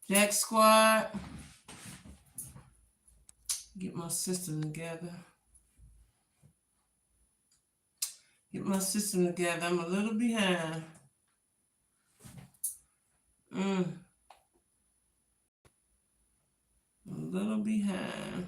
Jack Squad. Get my system together. I'm a little behind. A little behind.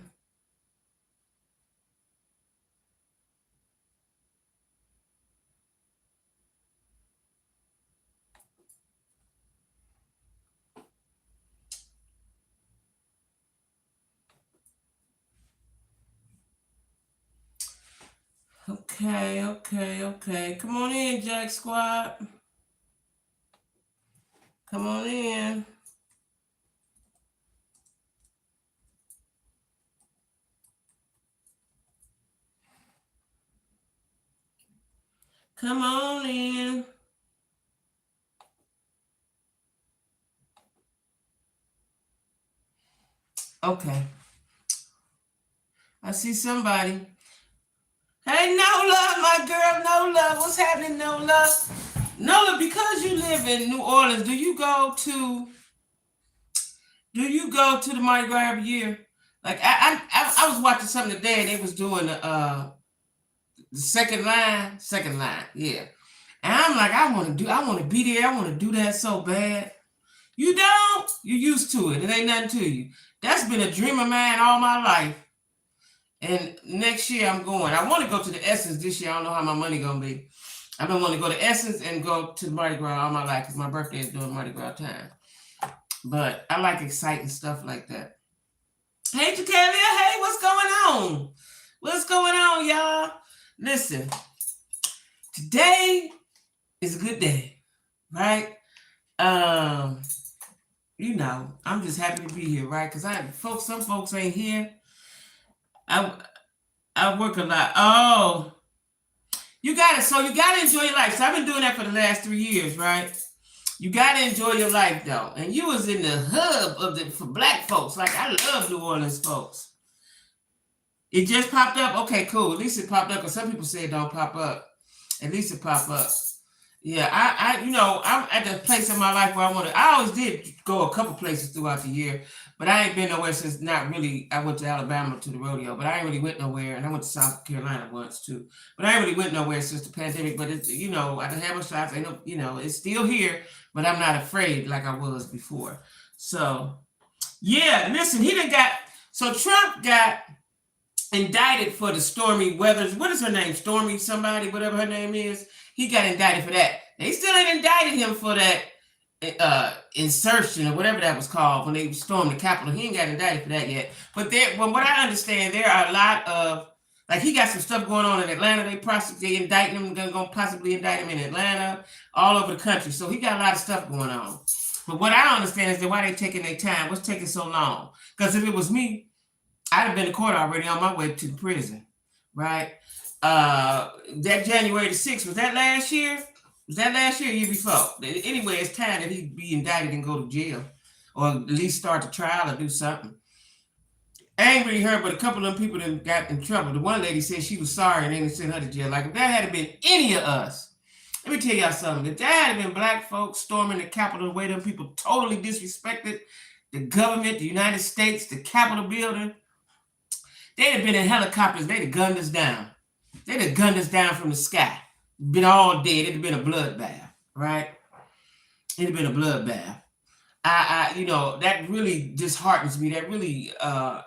Okay. Come on in, Jack Squad. Come on in. Come on in. Okay. I see somebody. Hey, Nola, my girl, Nola. What's happening, Nola? Nola, because you live in New Orleans, do you go to the Mardi Gras every year? Like I was watching something today and they was doing the second line, yeah. And I'm like, I want to be there. I want to do that so bad. You don't? You're used to it. It ain't nothing to you. That's been a dream of mine all my life. And next year I'm going. I want to go to the Essence this year. I don't know how my money gonna be. I've been wanting to go to Essence and go to Mardi Gras all my life because my birthday is during Mardi Gras time. But I like exciting stuff like that. Hey, Jacalia. Hey, what's going on? What's going on, y'all? Listen, today is a good day, right? You know, I'm just happy to be here, right? Because some folks ain't here. I work a lot. Oh, you got it. So you got to enjoy your life. So I've been doing that for the last 3 years, right? You got to enjoy your life, though. And you was in the hub for black folks. Like, I love New Orleans folks. It just popped up. Okay, cool. At least it popped up because some people say it don't pop up. At least it popped up. Yeah, I'm at the place in my life where I always did go a couple places throughout the year, but I ain't been nowhere since not really. I went to Alabama to the rodeo, but I ain't really went nowhere, and I went to South Carolina once too, but I ain't really went nowhere since the pandemic. But it's, I done had my shots. It's still here, but I'm not afraid like I was before. So, yeah, listen, Trump got indicted for the Stormy Weathers. What is her name? Stormy somebody, whatever her name is. He got indicted for that. They still ain't indicted him for that insertion or whatever that was called when they stormed the Capitol. He ain't got indicted for that yet. But from what I understand, there are a lot of, like, he got some stuff going on in Atlanta. They indicting him, going to possibly indict him in Atlanta, all over the country. So he got a lot of stuff going on. But what I understand is that why they taking their time. What's taking so long? Because if it was me, I'd have been to court already on my way to the prison, right? That January the 6th, was that last year? Was that last year or year before? Anyway, it's time that he be indicted and go to jail, or at least start the trial or do something. I ain't really heard, but a couple of them people that got in trouble. The one lady said she was sorry and they didn't send her to jail. Like, if that had been any of us, let me tell y'all something. If that had been black folks storming the Capitol the way them people totally disrespected the government, the United States, the Capitol building, they'd have been in helicopters. They'd have gunned us down. They'd have gunned us down from the sky. Been all dead. It'd have been a bloodbath, right? It'd have been a bloodbath. That really disheartens me. That really, I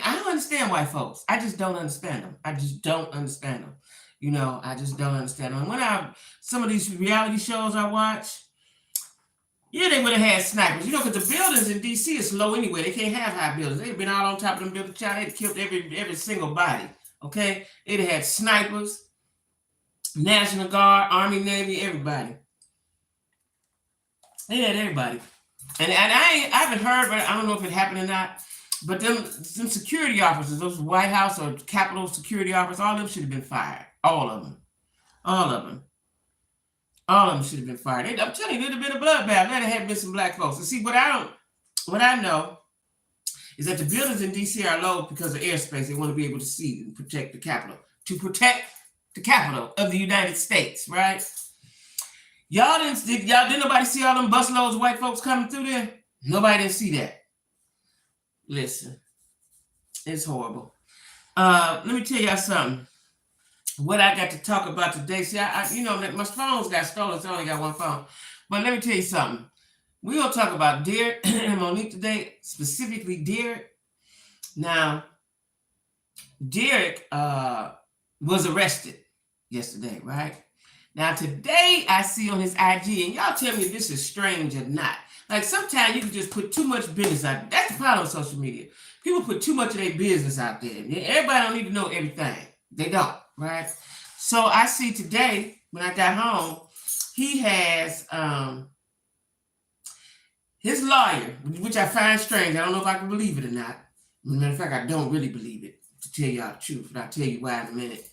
don't understand white folks. I just don't understand them. I just don't understand them. I just don't understand them. And when some of these reality shows I watch, yeah, they would have had snipers. Because the buildings in D.C. is low anyway. They can't have high buildings. They'd have been all on top of them buildings. They'd have killed every single body. Okay? They'd have had snipers, National Guard, Army, Navy, everybody. They had everybody. And I haven't heard, but I don't know if it happened or not. But them security officers, those White House or Capitol security officers, all of them should have been fired. All of them. All of them should have been fired. I'm telling you, there'd have been a bloodbath. There had been some black folks. And see, what I know is that the buildings in D.C. are low because of airspace. They want to be able to see and protect the Capitol. To protect the Capitol of the United States, right? Didn't nobody see all them busloads of white folks coming through there? Nobody didn't see that. Listen, it's horrible. Let me tell y'all something. What I got to talk about today. See, my phone's got stolen, so I only got one phone. But let me tell you something. We're going to talk about Derek and Monique today, specifically Derek. Now, Derek was arrested yesterday, right? Now, today I see on his IG, and y'all tell me if this is strange or not. Like, sometimes you can just put too much business out there. That's the problem with social media. People put too much of their business out there. Everybody don't need to know everything. They don't, right? So I see today, when I got home, he has his lawyer, which I find strange. I don't know if I can believe it or not. As a matter of fact, I don't really believe it, to tell y'all the truth, and I'll tell you why in a minute.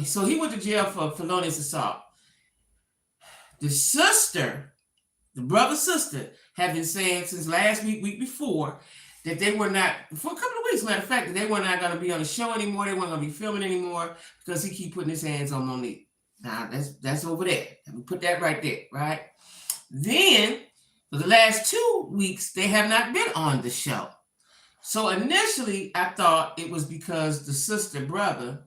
So he went to jail for felonious assault. The brother's sister, had been saying since last week before, that they were not, for a couple of weeks, matter of fact, that they were not going to be on the show anymore. They weren't going to be filming anymore because he keep putting his hands on Monique. Now, that's over there. Let me put that right there, right? Then, for the last 2 weeks, they have not been on the show. So initially, I thought it was because the sister brother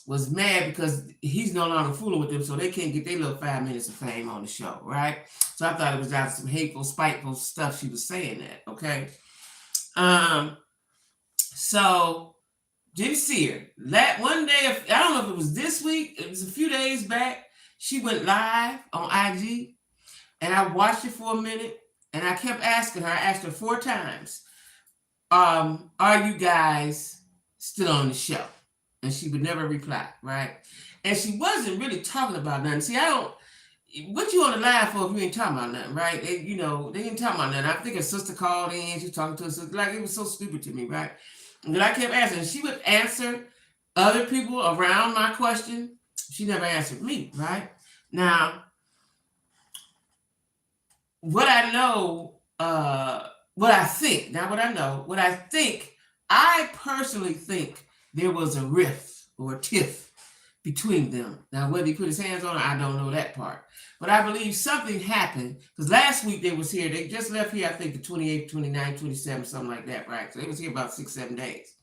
was mad because he's no longer fooling with them, so they can't get their little 5 minutes of fame on the show, right? So I thought it was out some hateful, spiteful stuff she was saying that, okay? So didn't see her. One day, I don't know if it was this week, it was a few days back, she went live on IG, and I watched it for a minute, and I kept asking her, I asked her 4 times, are you guys still on the show? And she would never reply, right? And she wasn't really talking about nothing. See, what you on the line for if you ain't talking about nothing, right? They ain't talking about nothing. I think her sister called in, she was talking to her sister, like it was so stupid to me, right? And then I kept asking, she would answer other people around my question. She never answered me, right? Now, what I think, I personally think there was a rift or a tiff between them. Now, whether he put his hands on her, I don't know that part. But I believe something happened, because last week they was here. They just left here, I think, the 28th, 29th, 27th, something like that, right? So they was here about 6-7 days.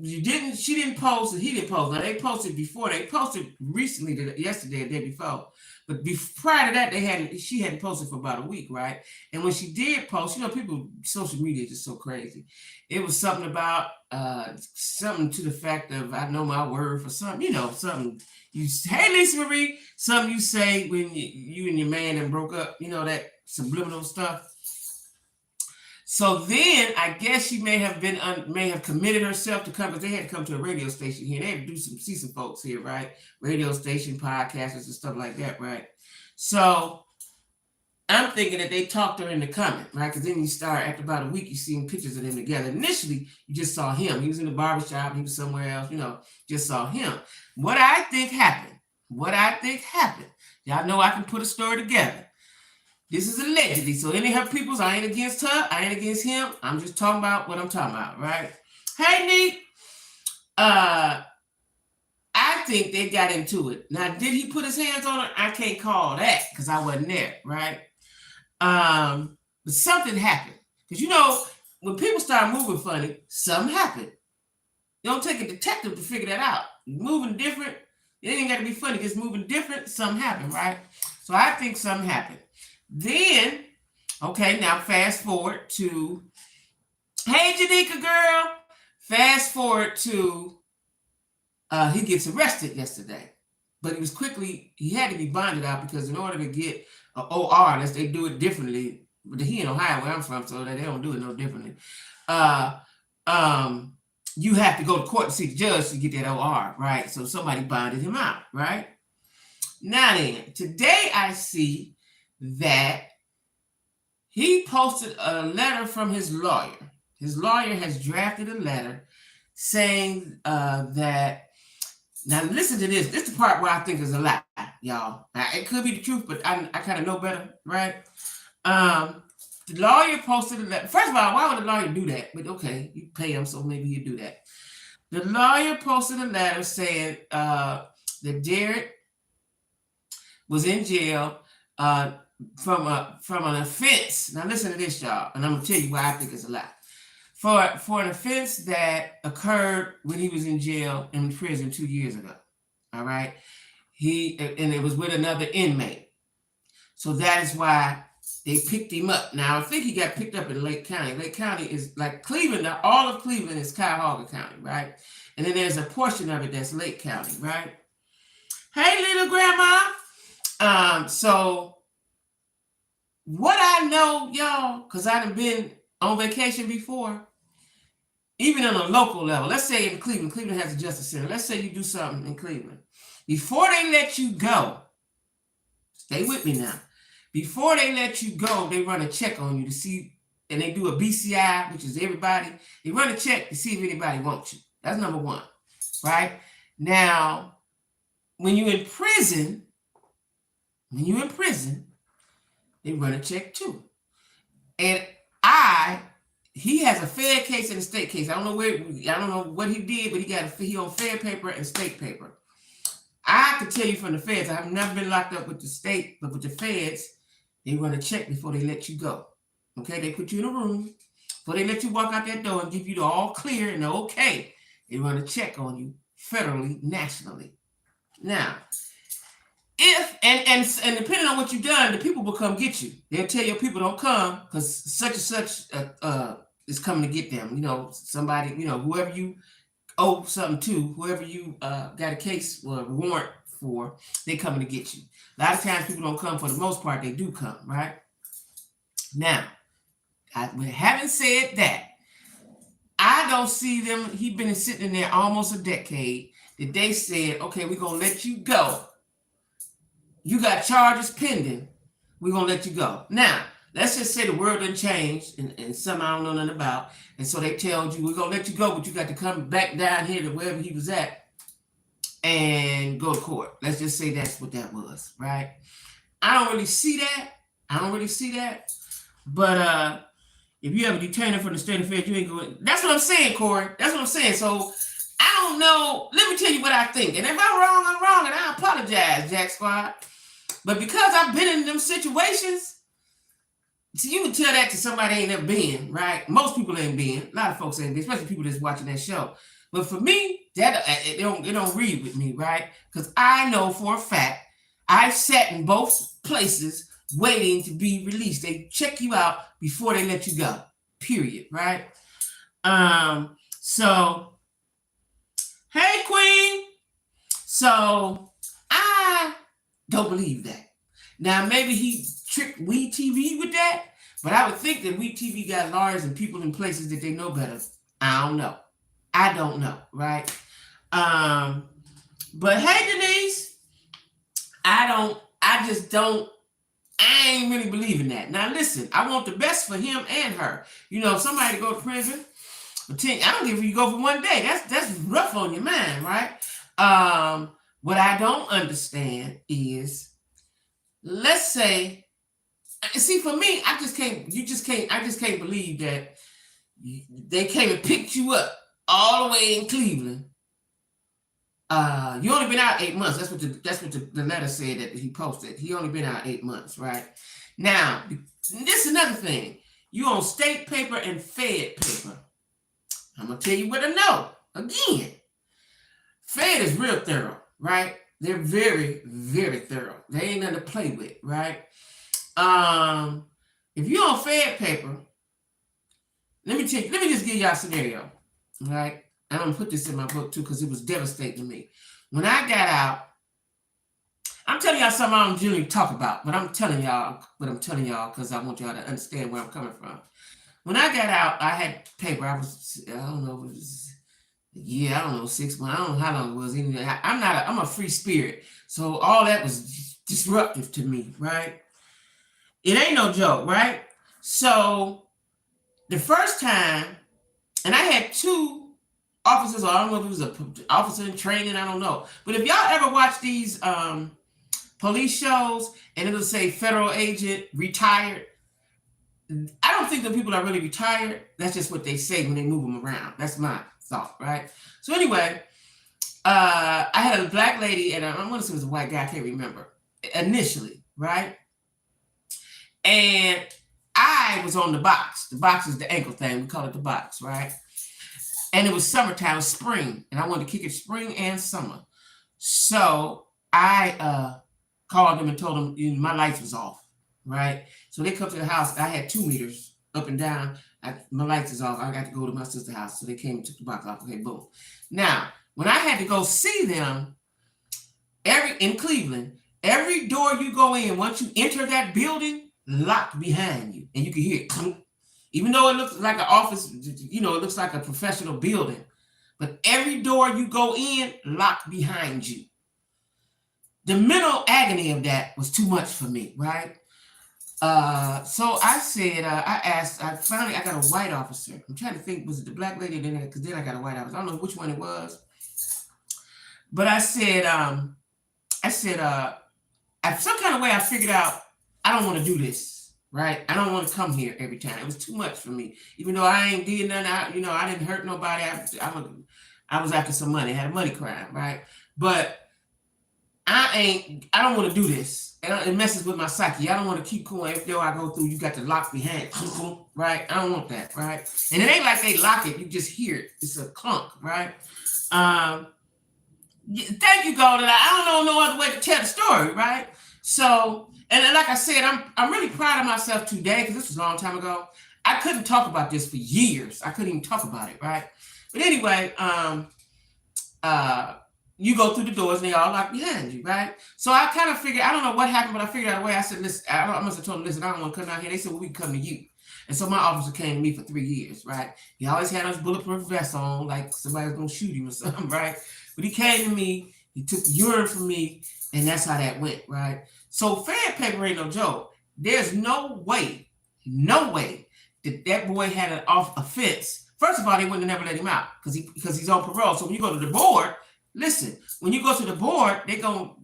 She didn't post, and he didn't post. Now, they posted before. They posted recently, yesterday, or the day before. But prior to that, she hadn't posted for about a week, right? And when she did post, people, social media is just so crazy. It was something about something to the fact of, I know my word for something, something hey, Lisa Marie, something you say when you and your man and broke up, that subliminal stuff. So then I guess she may have committed herself to come, because they had to come to a radio station here. They had to see some folks here, right? Radio station, podcasters and stuff like that, right? So I'm thinking that they talked her into coming, right? Because then you start, after about a week, you see pictures of them together. Initially, you just saw him. He was in the barbershop. He was somewhere else, just saw him. What I think happened, y'all know I can put a story together. This is allegedly, so any of her peoples, I ain't against her, I ain't against him. I'm just talking about what I'm talking about, right? Hey, Nick. I think they got into it. Now, did he put his hands on her? I can't call that, because I wasn't there, right? But something happened. Because, when people start moving funny, something happened. You don't take a detective to figure that out. Moving different, it ain't got to be funny. Just moving different, something happened, right? So I think something happened. Then, okay, now fast forward to, hey, Janika girl, fast forward to, he gets arrested yesterday, but he had to be bonded out, because in order to get an OR, unless they do it differently, but he in Ohio, where I'm from, so they don't do it no differently. You have to go to court to see the judge to get that OR, right? So somebody bonded him out, right? Now then, today I see that he posted a letter from his lawyer. His lawyer has drafted a letter saying that, now listen to this. This is the part where I think is a lie, y'all. Now, it could be the truth, but I kind of know better, right? The lawyer posted a letter. First of all, why would the lawyer do that? But okay, you pay him, so maybe you do that. The lawyer posted a letter saying that Derek was in jail from an offense. Now listen to this, y'all, and I'm gonna tell you why I think it's a lie. For an offense that occurred when he was in jail in prison 2 years ago. All right, and it was with another inmate. So that is why they picked him up. Now I think he got picked up in Lake County. Lake County is like Cleveland. All of Cleveland is Cuyahoga County, right? And then there's a portion of it that's Lake County, right? Hey, little grandma. So what I know, y'all, because I've been on vacation before, even on a local level. Let's say in Cleveland, Cleveland has a justice center. Let's say you do something in Cleveland. Before they let you go, stay with me now. Before they let you go, they run a check on you to see, and they do a BCI, which is everybody. They run a check to see if anybody wants you. That's number one, right? Now, when you're in prison, they run a check too. And he has a Fed case and a state case. I don't know what he did, but he on Fed paper and state paper. I can tell you from the feds, I've never been locked up with the state, but with the feds, they run a check before they let you go. Okay, they put you in a room before they let you walk out that door and give you the all clear and the okay. They run a check on you federally, nationally. Now, if and depending on what you've done, the people will come get you. They'll tell your people don't come because such and such is coming to get them. You know, somebody, you know, whoever you owe something to, whoever you got a case or a warrant for, they coming to get you. A lot of times people don't come. For the most part, they do come, right? Now, having said that, I don't see them. He's been sitting in there almost a decade. That they said, okay, we're gonna let you go. You got charges pending. We're gonna let you go. Now, let's just say the world done changed and something I don't know nothing about. And so they told you, we're gonna let you go, but you got to come back down here to wherever he was at and go to court. Let's just say that's what that was, right? I don't really see that. But if you have a detainer from the state of Fed, you ain't going. That's what I'm saying, Corey. That's what I'm saying. So I don't know. Let me tell you what I think. And if I'm wrong, I'm wrong. And I apologize, Jack Squad. But because I've been in them situations, so you can tell that to somebody ain't never been, right? Most people ain't been. A lot of folks ain't been, especially people that's watching that show. But for me, that it don't read with me, right? Because I know for a fact I've sat in both places waiting to be released. They check you out before they let you go. Period, right? So, hey, Queen. So I don't believe that. Now, maybe he tricked Weed TV with that, but I would think that Weed TV got lawyers and people in places that they know better. I don't know, right? But hey, Denise, I ain't really believing that. Now, listen, I want the best for him and her. You know, if somebody go to prison, I don't give a you go for 1 day. That's rough on your mind, right? What I don't understand is, let's say, see, for me, I just can't believe that they came and picked you up all the way in Cleveland. You only been out 8 months. That's what the letter said that he posted. He only been out 8 months, right? Now, this is another thing. You on state paper and Fed paper. I'm gonna tell you what I know. Again, Fed is real thorough, right? They're very, very thorough. They ain't nothing to play with, right? If you're on Fed paper, let me just give y'all a scenario, right? I'm gonna put this in my book too because it was devastating to me. When I got out, I'm telling y'all something I don't generally talk about, but I'm telling y'all because I want y'all to understand where I'm coming from. When I got out, I had paper. I don't know, 6 months. I don't know how long it was. I'm a free spirit. So all that was disruptive to me, right? It ain't no joke, right? So the first time, and I had 2 officers, or I don't know if it was an officer in training, I don't know. But if y'all ever watch these police shows and it'll say federal agent retired, I don't think that people are really retired. That's just what they say when they move them around. That's my thought, right? So anyway, I had a black lady, and I want to say it was a white guy, I can't remember, initially, right? And I was on the box. The box is the ankle thing. We call it the box, right? And it was summertime, spring, and I wanted to kick it spring and summer. So I called them and told them, you know, my lights was off, right? So they come to the house. I had 2 meters up and down. My lights is off. I got to go to my sister's house. So they came and took the box off. Okay, boom. Now, when I had to go see them, in Cleveland, every door you go in, once you enter that building, locked behind you, and you can hear it. Even though it looks like an office, you know, it looks like a professional building, but every door you go in, locked behind you. The mental agony of that was too much for me, right? So I said, I got a white officer. I'm trying to think, was it the black lady? Because then I got a white officer. I don't know which one it was. But I said, some kind of way I figured out, I don't want to do this, right? I don't want to come here every time. It was too much for me. Even though I ain't did nothing, I didn't hurt nobody. I was after some money. I had a money crime, right? But I don't want to do this. It messes with my psyche. I don't want to keep going. Every door I go through, you got to lock behind, right? I don't want that, right? And it ain't like they lock it. You just hear it. It's a clunk, right? Thank you, Golden. I don't know no other way to tell the story, right? So, and like I said, I'm really proud of myself today, because this was a long time ago. I couldn't talk about this for years. I couldn't even talk about it, right? But anyway, you go through the doors and they all lock behind you, right? So I kind of figured, I don't know what happened, but I figured out a way. I said, listen, I must have told them, listen, I don't want to come down here. They said, well, we can come to you. And so my officer came to me for 3 years, right? He always had his bulletproof vest on, like somebody was going to shoot him or something, right? But he came to me, he took urine from me, and that's how that went, right? So Fed paper ain't no joke. There's no way that boy had an off offense. First of all, they wouldn't have never let him out because he's on parole. So when you go to the board, listen, when you go to the board, they're gonna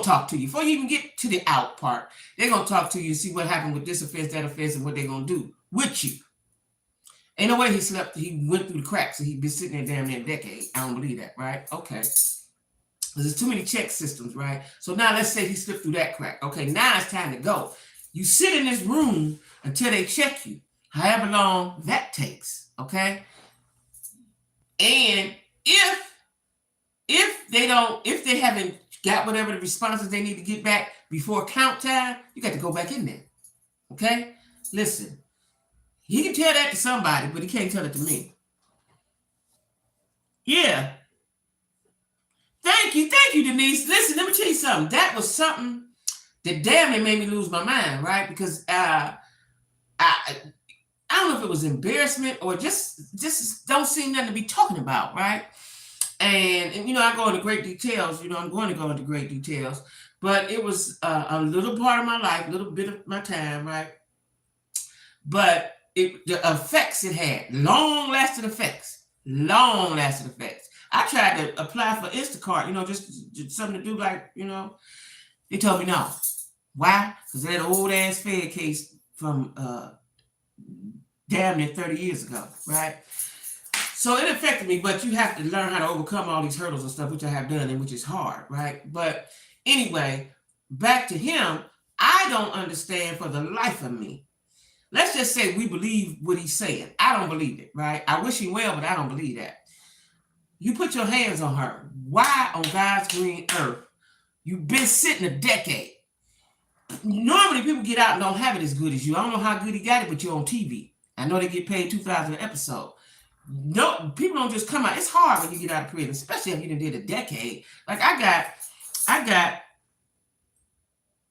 talk to you. Before you even get to the out part, they're gonna talk to you and see what happened with this offense, that offense, and what they're gonna do with you. Ain't no way he went through the cracks, so he'd been sitting there damn near a decade. I don't believe that, right? Okay. There's too many check systems, right? So now let's say he slipped through that crack. Okay, now it's time to go. You sit in this room until they check you, however long that takes, okay? And if they haven't got whatever the responses they need to get back before count time, you got to go back in there, okay? Listen, he can tell that to somebody, but he can't tell it to me. Yeah. Thank you, Denise. Listen, let me tell you something. That was something that damn it made me lose my mind, right? Because I don't know if it was embarrassment or just don't seem nothing to be talking about, right? And I go into great details. I'm going to go into great details, but it was a little part of my life, a little bit of my time, right? But the effects it had, long-lasting effects. I tried to apply for Instacart, just something to do, like, they told me no. Why? Because that old ass Fed case from damn near 30 years ago, right? So it affected me, but you have to learn how to overcome all these hurdles and stuff, which I have done and which is hard, right? But anyway, back to him, I don't understand for the life of me. Let's just say we believe what he's saying. I don't believe it, right? I wish he well, but I don't believe that. You put your hands on her. Why on God's green earth? You've been sitting a decade. Normally people get out and don't have it as good as you. I don't know how good he got it, but you're on TV. I know they get paid $2,000 an episode. No, people don't just come out. It's hard when you get out of prison, especially if you done did a decade. Like I got,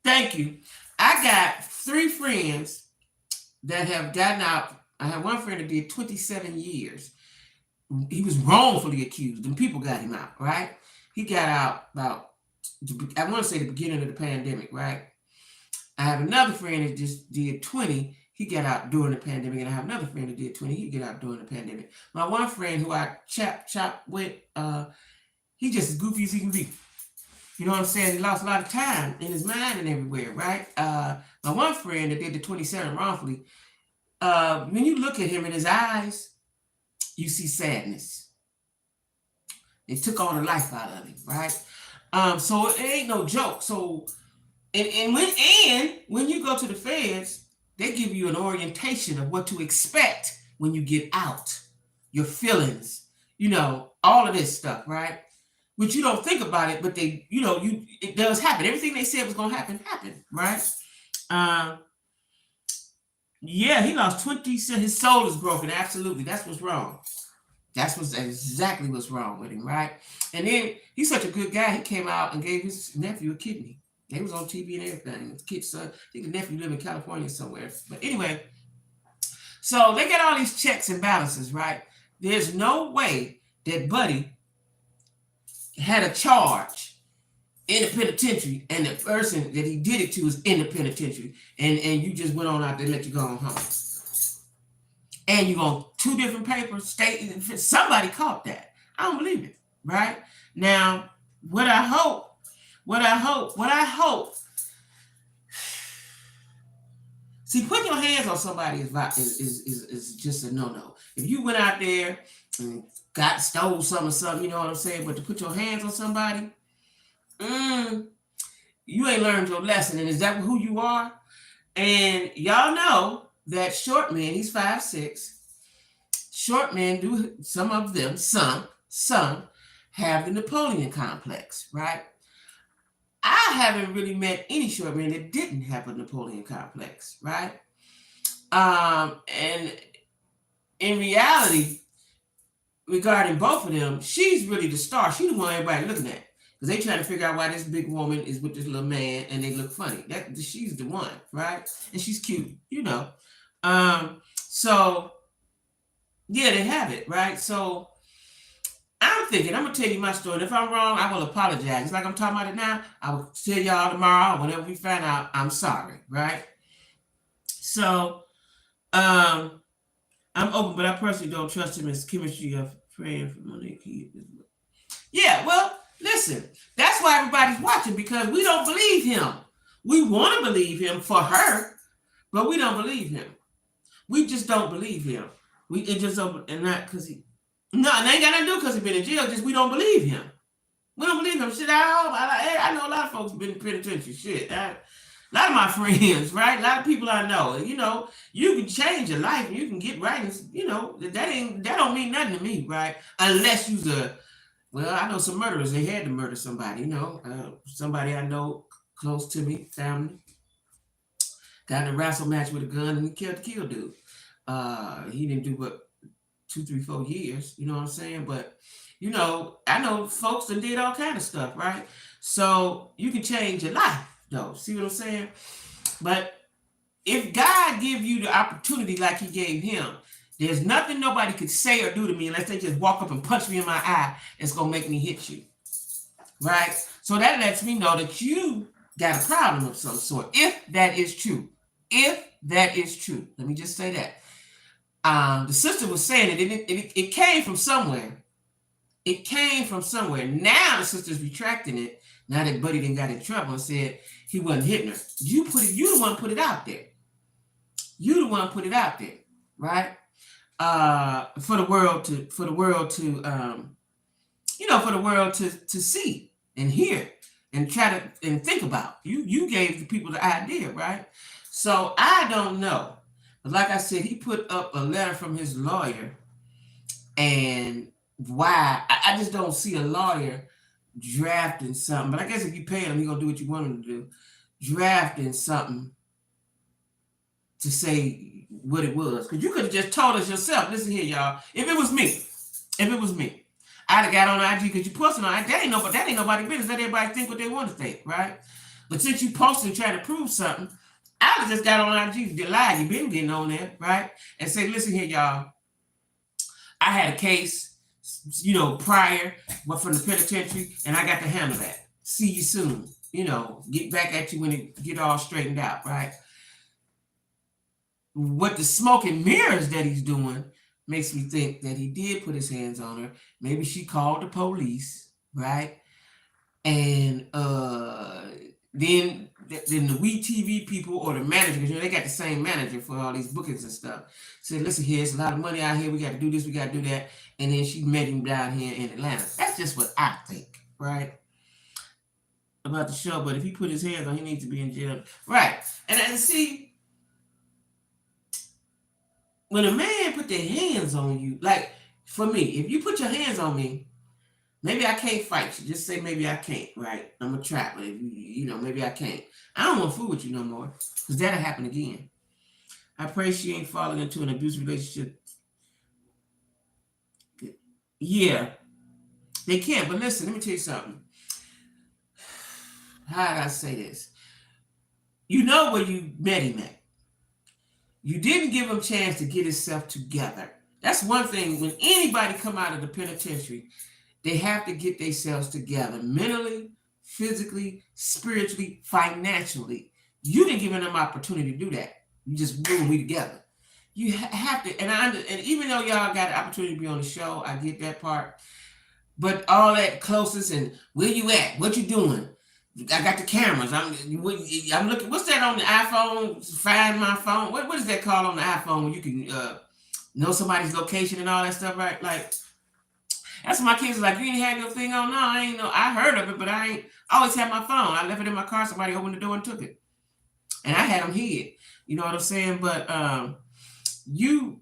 thank you. I got 3 friends that have gotten out. I have one friend that did 27 years. He was wrongfully accused, and people got him out, right? He got out about, I want to say the beginning of the pandemic, right? I have another friend that just did 20. He got out during the pandemic, and I have another friend that did 20. He got out during the pandemic. My one friend who I chop with, he just as goofy as he can be. You know what I'm saying? He lost a lot of time in his mind and everywhere, right? My one friend that did the 27 wrongfully, when you look at him in his eyes, you see sadness. They took all the life out of him, right? So it ain't no joke. So And when you go to the feds, they give you an orientation of what to expect when you get out, your feelings, all of this stuff, right? Which you don't think about it, but it does happen. Everything they said was gonna happen, right? Um, yeah, he lost 20 cents. His soul is broken. Absolutely, that's what's wrong. That's what's exactly what's wrong with him, right? And then he's such a good guy. He came out and gave his nephew a kidney. They was on TV and everything. His kid's son, I think the nephew lived in California somewhere. But anyway, so they get all these checks and balances, right? There's no way that Buddy had a charge in the penitentiary and the person that he did it to is in the penitentiary. And you just went on out there and let you go on home. And you on 2 different papers, state, somebody caught that. I don't believe it, right? Now, what I hope, see, putting your hands on somebody is just a no-no. If you went out there and stole something, you know what I'm saying? But to put your hands on somebody, you ain't learned your lesson. And is that who you are? And y'all know that short men, he's 5'6". Short men do, some of them, some have the Napoleon complex, right? I haven't really met any short men that didn't have a Napoleon complex, right? And in reality, regarding both of them, she's really the star. She's the one everybody looking at. Because they trying to figure out why this big woman is with this little man and they look funny. She's the one, right? And she's cute, So, yeah, they have it, right? So, I'm thinking, I'm going to tell you my story. And if I'm wrong, I will apologize. It's like I'm talking about it now. I will tell y'all tomorrow, whenever we find out, I'm sorry, right? So, I'm open, but I personally don't trust him as chemistry of praying for money. Yeah, well, listen, that's why everybody's watching, because we don't believe him. We want to believe him for her, but we don't believe him. We just don't believe him. It just don't, and not because he. No, it ain't got nothing to do because he been in jail. Just we don't believe him. We don't believe him. Shit, I know a lot of folks been in penitentiary. Shit, a lot of my friends, right? A lot of people I know. You can change your life and you can get right. That don't mean nothing to me, right? Unless you's well, I know some murderers. They had to murder somebody. Somebody I know close to me, family, got in a wrestle match with a gun and killed dude. He didn't do but 2, 3, 4 years. You know what I'm saying? But I know folks that did all kind of stuff, right? So you can change your life, though. See what I'm saying? But if God give you the opportunity like he gave him, there's nothing nobody could say or do to me unless they just walk up and punch me in my eye. It's going to make me hit you, right? So that lets me know that you got a problem of some sort, if that is true. If that is true. Let me just say that. The sister was saying it came from somewhere. It came from somewhere. Now the sister's retracting it. Now that Buddy done got in trouble and said he wasn't hitting her. You the one put it out there. You the one put it out there, right? For the world to see and hear and try to and think about. You gave the people the idea, right? So I don't know. But like I said, he put up a letter from his lawyer, and why I just don't see a lawyer drafting something. But I guess if you pay him, he's gonna do what you want him to do. Drafting something to say what it was. Because you could have just told us yourself. Listen here, y'all. If it was me, I'd have got on IG because you posted on IG. That ain't nobody business. Let everybody think what they want to think, right? But since you posted and trying to prove something, I would have just got on IG to lie. You been getting on there, right? And say, listen here, y'all. I had a case, prior, but from the penitentiary, and I got to handle that. See you soon. Get back at you when it get all straightened out, right? What the smoke and mirrors that he's doing makes me think that he did put his hands on her. Maybe she called the police, right? And then the We TV people or the manager, because they got the same manager for all these bookings and stuff, said, listen here, it's a lot of money out here. We got to do this, we got to do that. And then she met him down here in Atlanta. That's just what I think, right? about the show, but if he put his hands on, he needs to be in jail. Right. And see, when a man put their hands on you, like for me, if you put your hands on me, maybe I can't fight you. Just say maybe I can't, right? I'm a trap, but if you know, maybe I can't. I don't want to fool with you no more, because that'll happen again. I pray she ain't falling into an abusive relationship. Yeah, they can't. But listen, let me tell you something. How did I say this? You know where you met him at. You didn't give him a chance to get himself together. That's one thing. When anybody come out of the penitentiary, they have to get themselves together mentally, physically, spiritually, financially. You didn't give them opportunity to do that. You just boom, we together. You have to, and even though y'all got the opportunity to be on the show, I get that part. But all that closest and where you at? What you doing? I got the cameras. I'm looking. What's that on the iPhone? Find my phone. What is that called on the iPhone when you can know somebody's location and all that stuff, right? Like that's my kids are like, you ain't had your thing on. No, I ain't know. I heard of it, but I always had my phone. I left it in my car. Somebody opened the door and took it, and I had them hid. You know what I'm saying? But you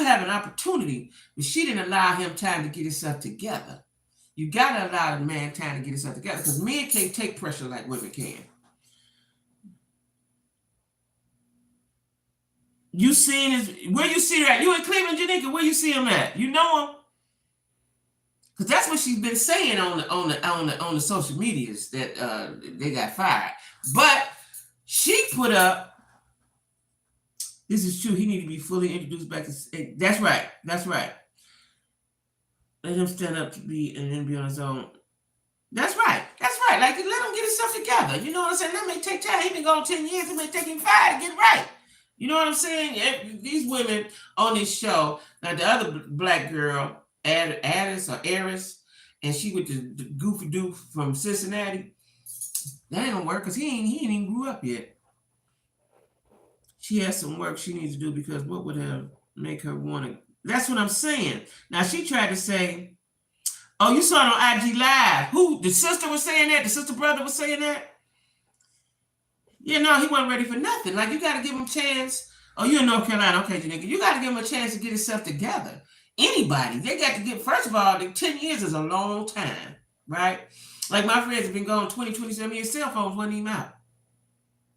have an opportunity, but she didn't allow him time to get himself together. You gotta allow the man time to get himself together, because men can't take pressure like women can. You seen his where you see her at? You in Cleveland, Janika? Where you see him at? You know him? Because that's what she's been saying on the social medias that they got fired. But she put up, this is true. He need to be fully introduced back to. That's right. That's right. Let him stand up to be and then be on his own. That's right. That's right. Like let him get himself together. You know what I'm saying? That may take time. He been gone 10 years. It may take him 5 to get right. You know what I'm saying? These women on this show, like the other black girl, Addis or Eris, and she with the goofy doof from Cincinnati. That ain't gonna work because he ain't even grew up yet. She has some work she needs to do, because what would have make her want to? That's what I'm saying. Now she tried to say, "Oh, you saw it on IG Live." Who? The sister was saying that. The sister brother was saying that. Yeah, no, he wasn't ready for nothing. Like you got to give him a chance. Oh, you're in North Carolina, okay, Janika. You got to give him a chance to get himself together. Anybody, they got to get. First of all, the 10 years is a long time, right? Like my friends have been gone 20, 27 years. Cell phones wasn't even out.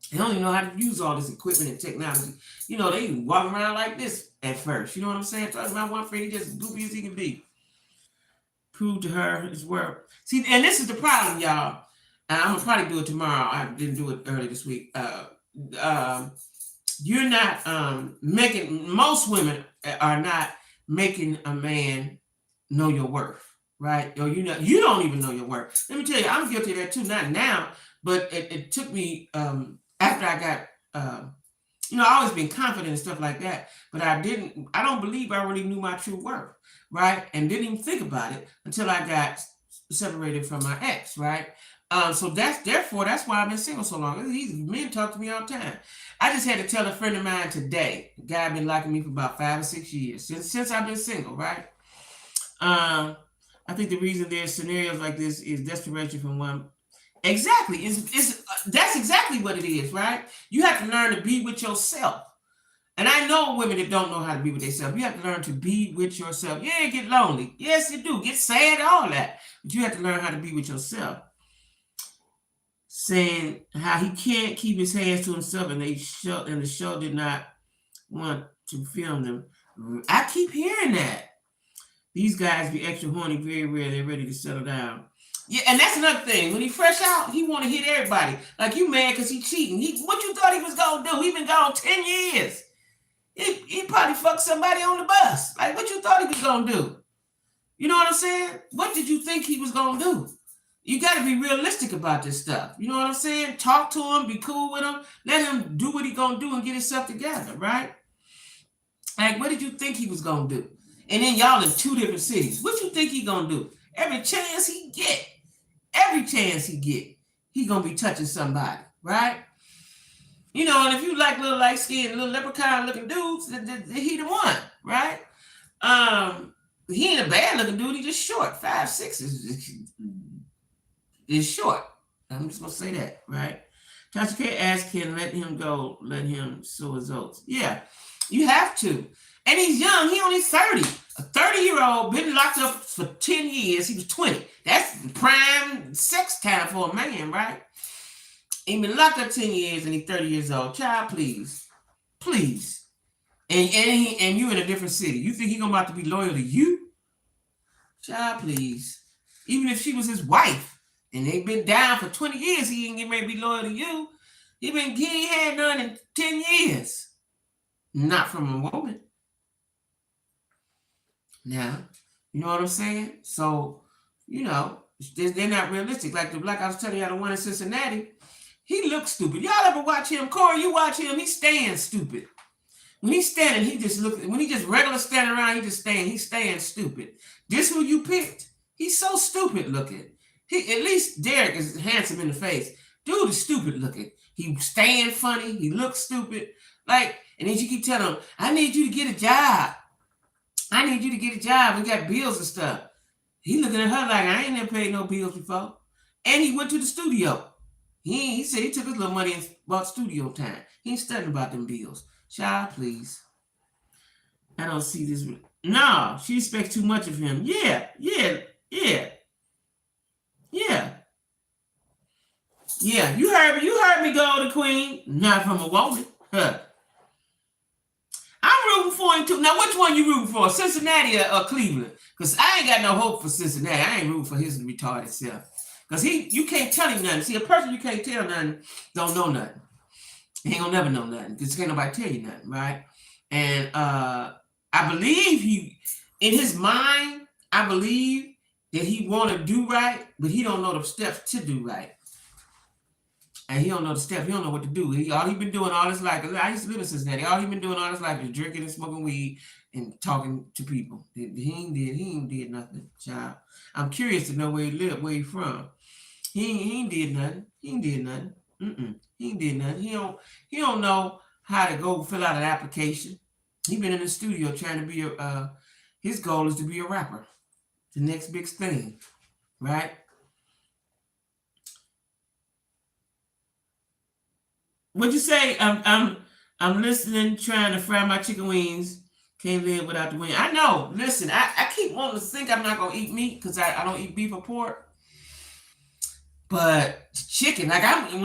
They don't even know how to use all this equipment and technology. You know, they walk around like this at first. You know what I'm saying? Talking about one friend, he just as goofy as he can be. Prove to her his work. See, and this is the problem, y'all. And I'm gonna probably do it tomorrow. I didn't do it early this week. You're not making. Most women are not making a man know your worth, right? Or you don't even know your worth. Let me tell you, I'm guilty of that too. Not now, but it took me after I got. I always been confident and stuff like that, but I don't believe I really knew my true worth, right? And didn't even think about it until I got separated from my ex, right? So that's why I've been single so long. These men talk to me all the time. I just had to tell a friend of mine today. The guy been liking me for about 5 or 6 years since I've been single, right? I think the reason there's scenarios like this is desperation from one. Exactly. That's exactly what it is, right? You have to learn to be with yourself. And I know women that don't know how to be with themselves. You have to learn to be with yourself. Yeah, get lonely. Yes, you do. Get sad, all that. But you have to learn how to be with yourself. Saying how he can't keep his hands to himself, and the show did not want to film them. I keep hearing that. These guys be extra horny very rare. They're ready to settle down. Yeah, and that's another thing. When he fresh out, he want to hit everybody. Like you mad because he cheating. What you thought he was going to do? He been gone 10 years. He probably fucked somebody on the bus. Like what you thought he was going to do? You know what I'm saying? What did you think he was going to do? You got to be realistic about this stuff. You know what I'm saying? Talk to him. Be cool with him. Let him do what he going to do and get himself together, right? Like what did you think he was going to do? And then y'all in 2 different cities. What you think he going to do? Every chance he get, he gonna be touching somebody, right? You know, and if you like little light skinned, little leprechaun looking dudes, he the one, right? He ain't a bad looking dude. He just short. 5'6" is short. I'm just gonna say that, right? Tasha K asked Ken, let him go, let him show results. Yeah, you have to. And he's young, he only 30. A 30-year-old been locked up for 10 years. He was 20. That's prime sex time for a man, right? He been locked up 10 years and he's 30 years old. Child, please. Please. And you in a different city. You think he gonna about to be loyal to you? Child, please. Even if she was his wife and they been down for 20 years, he ain't getting ready to be loyal to you. He ain't had none in 10 years. Not from a woman. Now, you know what I'm saying? So, they're not realistic. Like I was telling y'all, the one in Cincinnati, he looks stupid. Y'all ever watch him? Corey, you watch him, he's staying stupid. When he's standing, he just looks. When he just regular standing around, he's staying stupid. This who you picked? He's so stupid looking. At least Derek is handsome in the face. Dude is stupid looking. He's staying funny. He looks stupid. And then you keep telling him, I need you to get a job. I need you to get a job. We got bills and stuff. He looking at her like, I ain't never paid no bills before. And he went to the studio. He said he took his little money and bought studio time. He ain't studying about them bills. Child, please. I don't see this. No, she expects too much of him. Yeah. You heard me, Golden Queen. Not from a woman. Huh. I'm rooting for him too. Now, which one you rooting for? Cincinnati or Cleveland? Because I ain't got no hope for Cincinnati. I ain't rooting for his retarded self. Because you can't tell him nothing. See, a person you can't tell nothing don't know nothing. He ain't gonna never know nothing. Because can't nobody tell you nothing, right? And I believe in his mind, I believe that he want to do right, but he don't know the steps to do right. And he don't know the steps. He don't know what to do. All he been doing all his life, I used to live in Cincinnati. All he been doing all his life is drinking and smoking weed and talking to people. He ain't did nothing, child. I'm curious to know where he lived, where he from. He ain't did nothing. He ain't did nothing. He ain't did nothing. He don't know how to go fill out an application. He been in the studio trying to be his goal is to be a rapper. The next big thing, right? What'd you say? I'm listening, trying to fry my chicken wings. Can't live without the wing. I know. Listen, I keep wanting to think I'm not gonna eat meat because I don't eat beef or pork. But chicken, when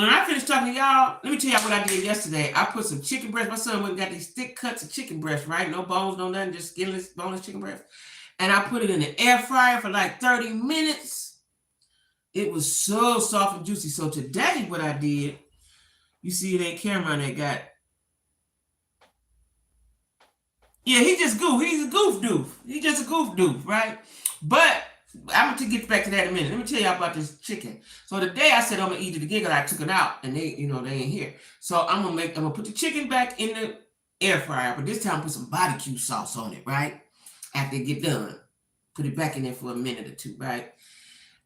I finished talking to y'all, let me tell y'all what I did yesterday. I put some chicken breast. My son went and got these thick cuts of chicken breast, right? No bones, no nothing, just skinless, boneless chicken breast. And I put it in the air fryer for like 30 minutes. It was so soft and juicy. So today, what I did, you see that camera that got. Yeah, he just goof. He's a goof doof. He's just a goof doof, right? But I'm going to get back to that in a minute. Let me tell y'all about this chicken. So today I said I'm going to eat it again because I took it out and they ain't here. So I'm going to put the chicken back in the air fryer, but this time put some barbecue sauce on it, right? After it get done. Put it back in there for a minute or two, right?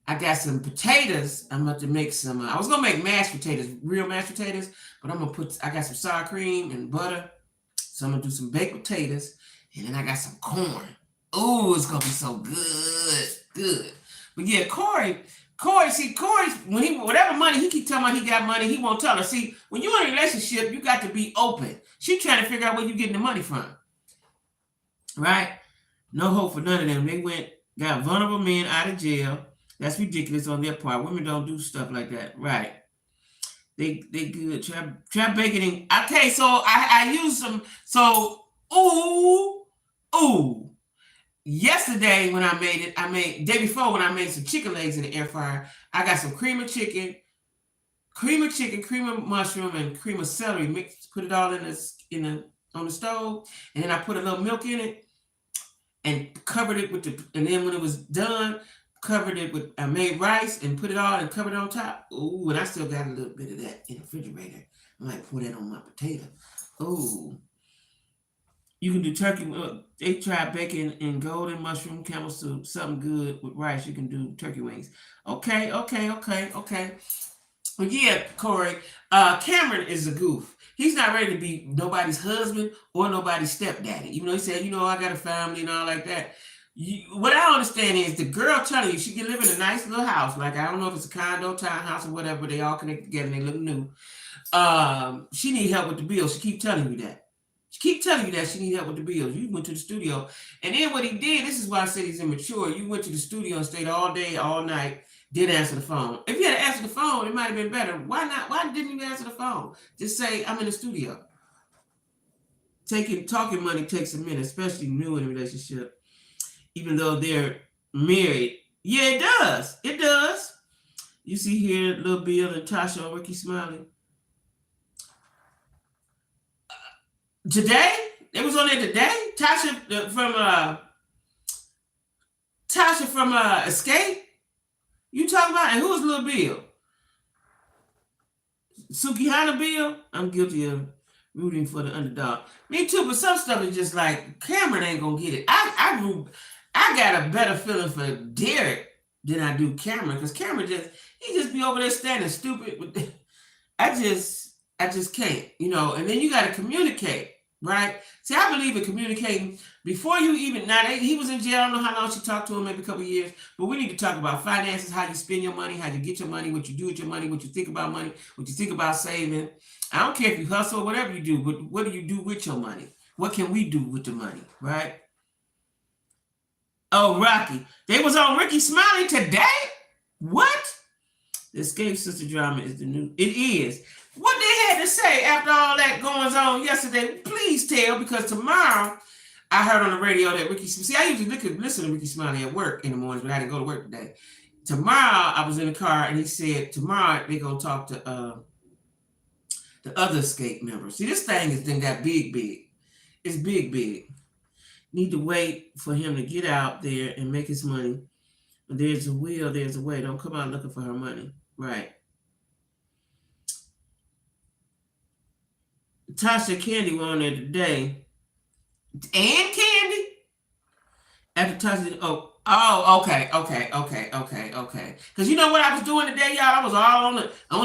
I got some potatoes. I'm about to make some. I was gonna make mashed potatoes, real mashed potatoes, but I got some sour cream and butter. So I'm gonna do some baked potatoes, and then I got some corn. Oh, it's gonna be so good. But yeah, Corey, whatever money he keep telling me he got money, he won't tell her. See, when you're in a relationship, you got to be open. She trying to figure out where you getting the money from, right? No hope for none of them. They got vulnerable men out of jail. That's ridiculous on their part. Women don't do stuff like that. Right. They good. Try baking. Okay, so I use some. So, yesterday when I made day before when I made some chicken legs in the air fryer, I got some cream of mushroom, and cream of celery mixed, put it all on the stove, and then I put a little milk in it and covered it and then when it was done, I made rice and put it all and covered it on top. Ooh, and I still got a little bit of that in the refrigerator. I might pour that on my potato. Ooh. You can do turkey. They tried bacon and golden mushroom camel soup. Something good with rice. You can do turkey wings. Okay. Well, yeah, Corey. Cameron is a goof. He's not ready to be nobody's husband or nobody's stepdaddy. Even though he said, I got a family and all like that. What I understand is the girl telling you she can live in a nice little house. Like, I don't know if it's a condo, townhouse, or whatever. They all connect together and they look new. She need help with the bills. She keep telling you that. She keep telling you that she need help with the bills. You went to the studio. And then what he did, this is why I said he's immature. You went to the studio and stayed all day, all night, didn't answer the phone. If you had answered the phone, it might have been better. Why not? Why didn't you answer the phone? Just say, I'm in the studio. Talking money takes a minute, especially new in a relationship, even though they're married. Yeah, it does. It does. You see here, Lil Bill and Tasha and Ricky Smiley. Today? It was on there today? Tasha from Escape? You talking about? And who was Lil Bill? Sukihana Bill? I'm guilty of rooting for the underdog. Me too, but some stuff is just like Cameron ain't gonna get it. I got a better feeling for Derek than I do Cameron, because Cameron he just be over there standing stupid with I just can't, and then you gotta communicate, right? See, I believe in communicating before you even he was in jail. I don't know how long she talked to him, maybe a couple of years, but we need to talk about finances, how you spend your money, how you get your money, what you do with your money, what you think about money, what you think about saving. I don't care if you hustle or whatever you do, but what do you do with your money? What can we do with the money, right? Oh, Rocky. They was on Ricky Smiley today? What? The Escape Sister drama is the new. It is. What they had to say after all that going on yesterday, please tell, because tomorrow I heard on the radio that Ricky. See, I usually listen to Ricky Smiley at work in the mornings, but I didn't go to work today. Tomorrow I was in the car and he said tomorrow they're gonna talk to the other Escape members. See, this thing has then got big. It's big. Need to wait for him to get out there and make his money. There's a will, there's a way. Don't come out looking for her money. Right. Tasha Candy were on there today. And Candy? After Tasha, okay. Because you know what I was doing today, y'all? I was all on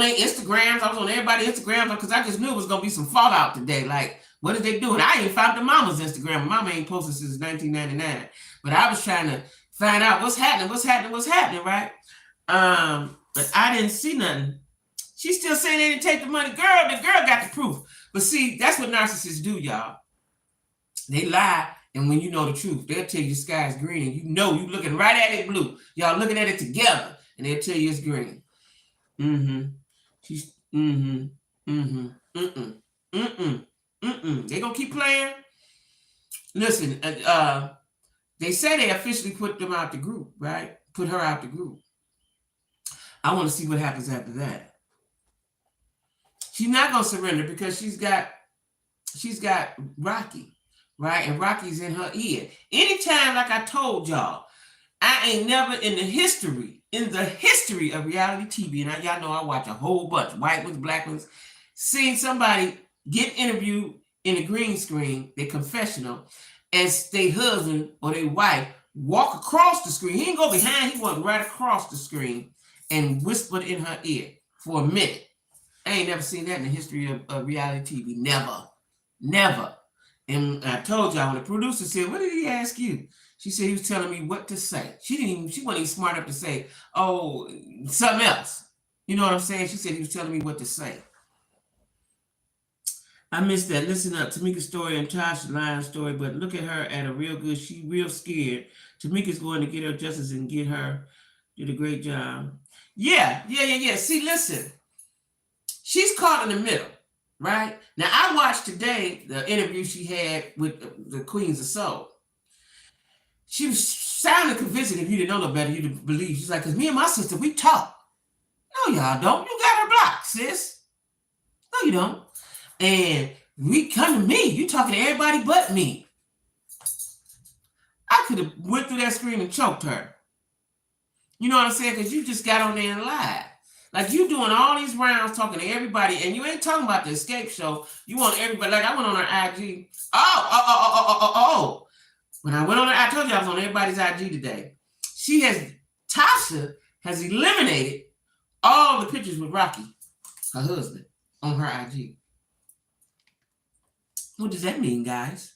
their Instagrams. I was on everybody's Instagrams because I just knew it was going to be some fallout today. Like, what are they doing? I ain't found the mama's Instagram. Mama ain't posted since 1999. But I was trying to find out what's happening, right? But I didn't see nothing. She's still saying they didn't take the money. The girl got the proof. But see, that's what narcissists do, y'all. They lie, and when you know the truth, they'll tell you the sky's green, and you looking right at it blue. Y'all looking at it together, and they'll tell you it's green. She's They gonna keep playing. Listen, they say they officially put them out the group, right? Put her out the group. I want to see what happens after that. She's not gonna surrender because she's got Rocky, right? And Rocky's in her ear. Anytime, like I told y'all, I ain't never in the history of reality TV, and y'all know I watch a whole bunch, white ones, black ones, seen somebody get interviewed in a green screen, their confessional, and their husband or their wife walk across the screen. He didn't go behind, he walked right across the screen and whispered in her ear for a minute. I ain't never seen that in the history of reality TV. Never. And I told y'all, when the producer said, what did he ask you? She said he was telling me what to say. She wasn't even smart enough to say, oh, something else. You know what I'm saying? She said he was telling me what to say. I missed that. Listen up. Tamika's story and Tasha's lying story, but look at her at a real good. She real scared. Tamika's going to get her justice and get her. Did a great job. Yeah. See, listen. She's caught in the middle, right? Now, I watched today the interview she had with the Queens of Soul. She was sounding convincing. If you didn't know no better, you'd believe. She's like, because me and my sister, we talk. No, y'all don't. You got her blocked, sis. No, you don't. And we come to me. You talking to everybody but me. I could have went through that screen and choked her. You know what I'm saying? Because you just got on there and lied. Like, you doing all these rounds talking to everybody, and you ain't talking about the Escape show. You want everybody. Like, I went on her IG. Oh. When I went on her, I told you I was on everybody's IG today. Tasha has eliminated all the pictures with Rocky, her husband, on her IG. What does that mean, guys?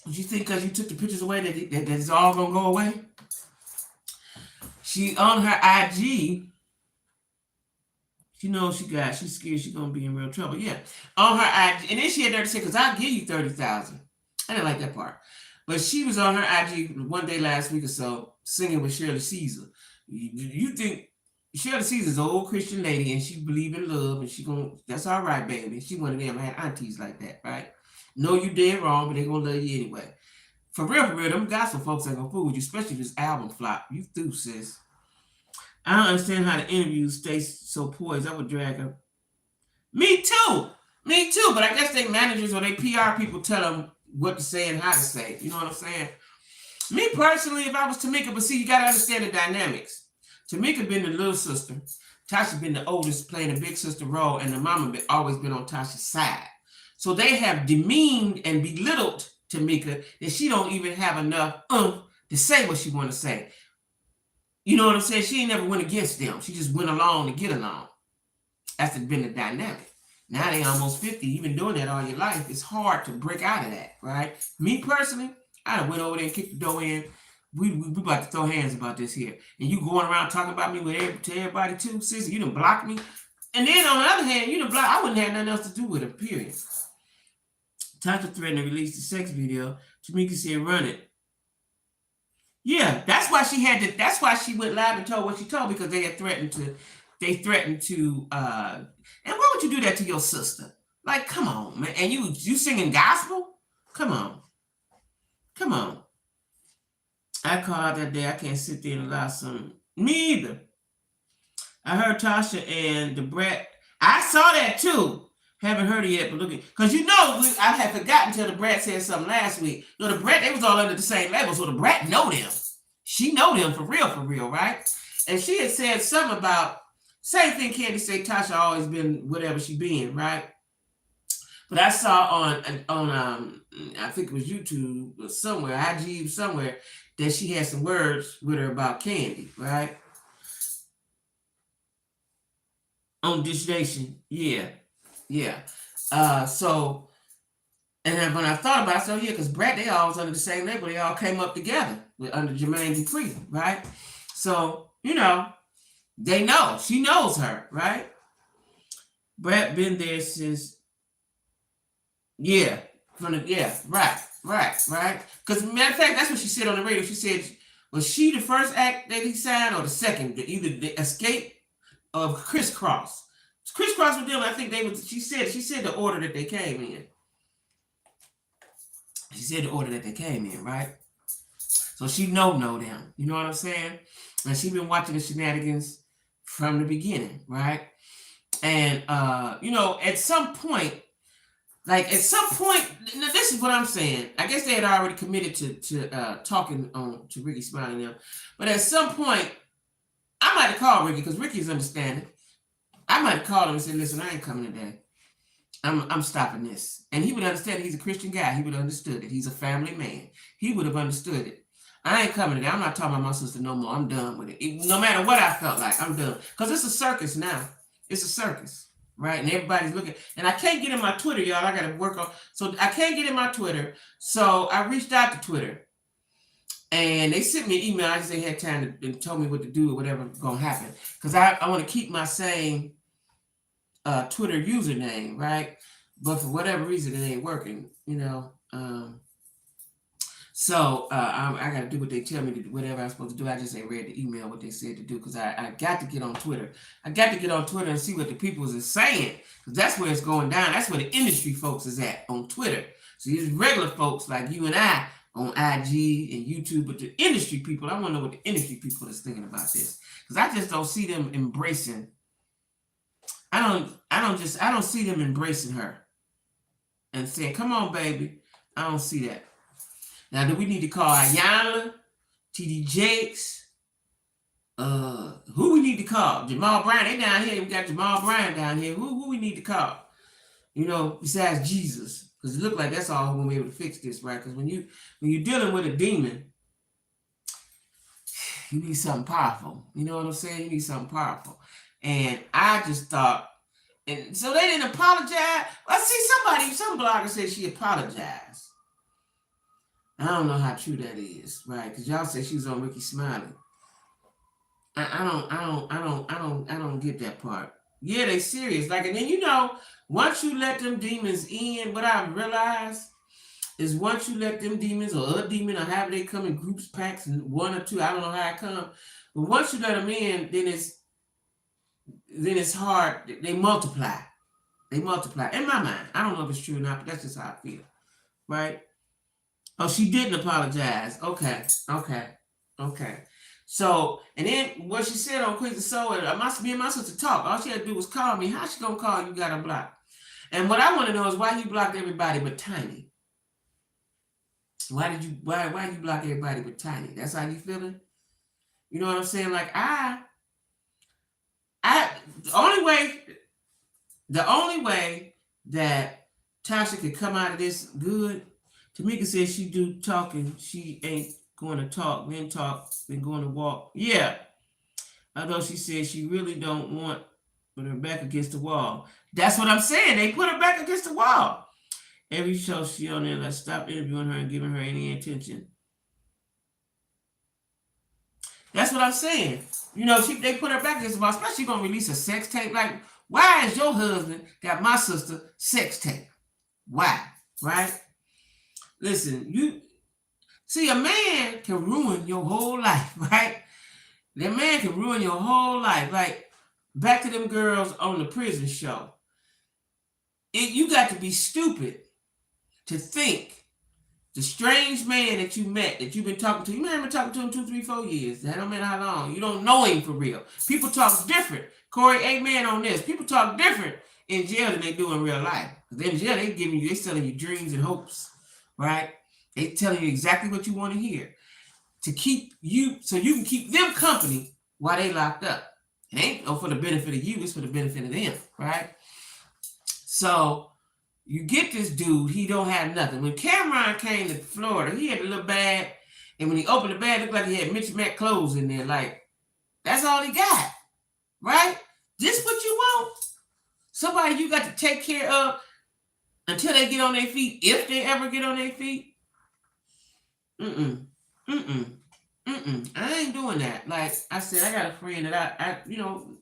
You think because you took the pictures away that it's all gonna go away? She on her IG. She knows she's scared she's gonna be in real trouble. Yeah, on her IG, and then she had there to say, "Cause I'll give you 30,000." I didn't like that part, but she was on her IG one day last week or so singing with Shirley Caesar. You think Shirley Caesar's an old Christian lady and she believe in love and she gonna that's all right, baby. She one of them. I had aunties like that, right? No, you did wrong, but they gonna love you anyway. For real, them gospel folks ain't gonna fool with you, especially if this album flop. You through, sis. I don't understand how the interviews stay so poised. I would drag her. Me too. Me too. But I guess they managers or they PR people tell them what to say and how to say it. You know what I'm saying? Me personally, if I was Tamika, but see, you got to understand the dynamics. Tamika been the little sister. Tasha been the oldest, playing a big sister role, and the mama always been on Tasha's side. So they have demeaned and belittled Tamika that she don't even have enough to say what she want to say. You know what I'm saying? She ain't never went against them. She just went along to get along. That's been the dynamic. Now they almost 50. You've been doing that all your life. It's hard to break out of that, right? Me personally, I done went over there and kicked the door in. We about to throw hands about this here. And you going around talking about me to everybody too, sis. You done blocked me. And then on the other hand, you done blocked. I wouldn't have nothing else to do with it, period. Tasha threatened to release the sex video. Tamika said, run it. Yeah, that's why she had to. That's why she went live and told what she told, because they had threatened to. They threatened to. And why would you do that to your sister? Like, come on, man. And you singing gospel? Come on. I called that day. I can't sit there and allow some. Me either. I heard Tasha and the Brat. I saw that too. Haven't heard it yet, but look at, because I had forgotten until the Brat said something last week. The Brat, they was all under the same level, so the Brat know them. She know them for real, right? And she had said something about, same thing Candy said, Tasha always been whatever she been, right? But I saw on I think it was YouTube or somewhere, IG somewhere, that she had some words with her about Candy, right? On Dish Nation, yeah. So, and then when I thought about it, so yeah, because Brat, they all was under the same label. They all came up together under Jermaine Dupri, right? So, they know. She knows her, right? Brat been there since, right. Because matter of fact, that's what she said on the radio. She said, was she the first act that he signed or the second? Either the Escape of Crisscross. Crisscross with them, I think she said the order that they came in. She said the order that they came in, right? So she know them. You know what I'm saying? And she been watching the shenanigans from the beginning, right? And at some point, now this is what I'm saying. I guess they had already committed to talking to Ricky Smiley and them. But at some point, I might have called Ricky, because Ricky's understanding. I might have called him and said, listen, I ain't coming today. I'm stopping this. And he would understand. He's a Christian guy. He would have understood it. He's a family man. He would have understood it. I ain't coming today. I'm not talking about my sister no more. I'm done with it. No matter what I felt like, I'm done. Because it's a circus now. It's a circus, right? And everybody's looking. And I can't get in my Twitter, y'all. I got to work on. So I can't get in my Twitter. So I reached out to Twitter. And they sent me an email. I just ain't had time to tell me what to do or whatever's going to happen. Because I want to keep my same Twitter username, right? But for whatever reason, it ain't working, So I got to do what they tell me to do, whatever I'm supposed to do. I just ain't read the email, what they said to do, because I got to get on Twitter. I got to get on Twitter and see what the people is saying, because that's where it's going down. That's where the industry folks is at, on Twitter. So these regular folks like you and I on IG and YouTube, but the industry people, I want to know what the industry people is thinking about this, because I just don't see them embracing. I don't see them embracing her and saying, come on, baby. I don't see that. Now, do we need to call Ayanna, TD Jakes? Who we need to call? Jamal Bryant, they down here. We got Jamal Bryant down here. Who we need to call? Besides Jesus. Because it looks like that's all who will be able to fix this, right? Because when you're dealing with a demon, you need something powerful. You know what I'm saying? You need something powerful. And I just thought, and so they didn't apologize. I see some blogger said she apologized. I don't know how true that is, right? Because y'all say she was on Ricky Smiley. I don't get that part. Yeah, they serious. Like, and then once you let them demons in, what I realized is once you let them demons or a demon or however they come in groups, packs, and one or two, I don't know how it come, but once you let them in, then it's hard. They multiply. They multiply. In my mind, I don't know if it's true or not, but that's just how I feel, right? Oh, she didn't apologize. Okay, okay, okay. So, and then what she said on Queens of Soul, me and my sister talk. All she had to do was call me. How she gonna call you? Got her blocked. And what I want to know is why you blocked everybody but Tiny. Why you block everybody but Tiny? That's how you feeling? You know what I'm saying? Like the only way that Tasha could come out of this good, Tamika says she do talking, she ain't going to talk, then going to walk. Yeah. Although she says she really don't want put her back against the wall. That's what I'm saying. They put her back against the wall. Every show she on there, let's stop interviewing her and giving her any attention. That's what I'm saying. They put her back against the wall, especially gonna release a sex tape. Like, why is your husband got my sister sex tape? Why? Right? Listen, you see, a man can ruin your whole life, right? That man can ruin your whole life. Like, back to them girls on the prison show. You got to be stupid to think the strange man that you met, that you've been talking to, you may have been talking to him 2, 3, 4 years. That don't matter how long. You don't know him for real. People talk different. Corey, amen on this. People talk different in jail than they do in real life. Because in jail, they selling you dreams and hopes, right? They telling you exactly what you want to hear to keep you, so you can keep them company while they locked up. It ain't for the benefit of you, it's for the benefit of them, right? So you get this dude, he don't have nothing. When Cameron came to Florida, he had a little bag, and when he opened the bag, it looked like he had Mitch Mac clothes in there. Like, that's all he got, right? This what you want? Somebody you got to take care of until they get on their feet, if they ever get on their feet? I ain't doing that. Like I said, I got a friend that I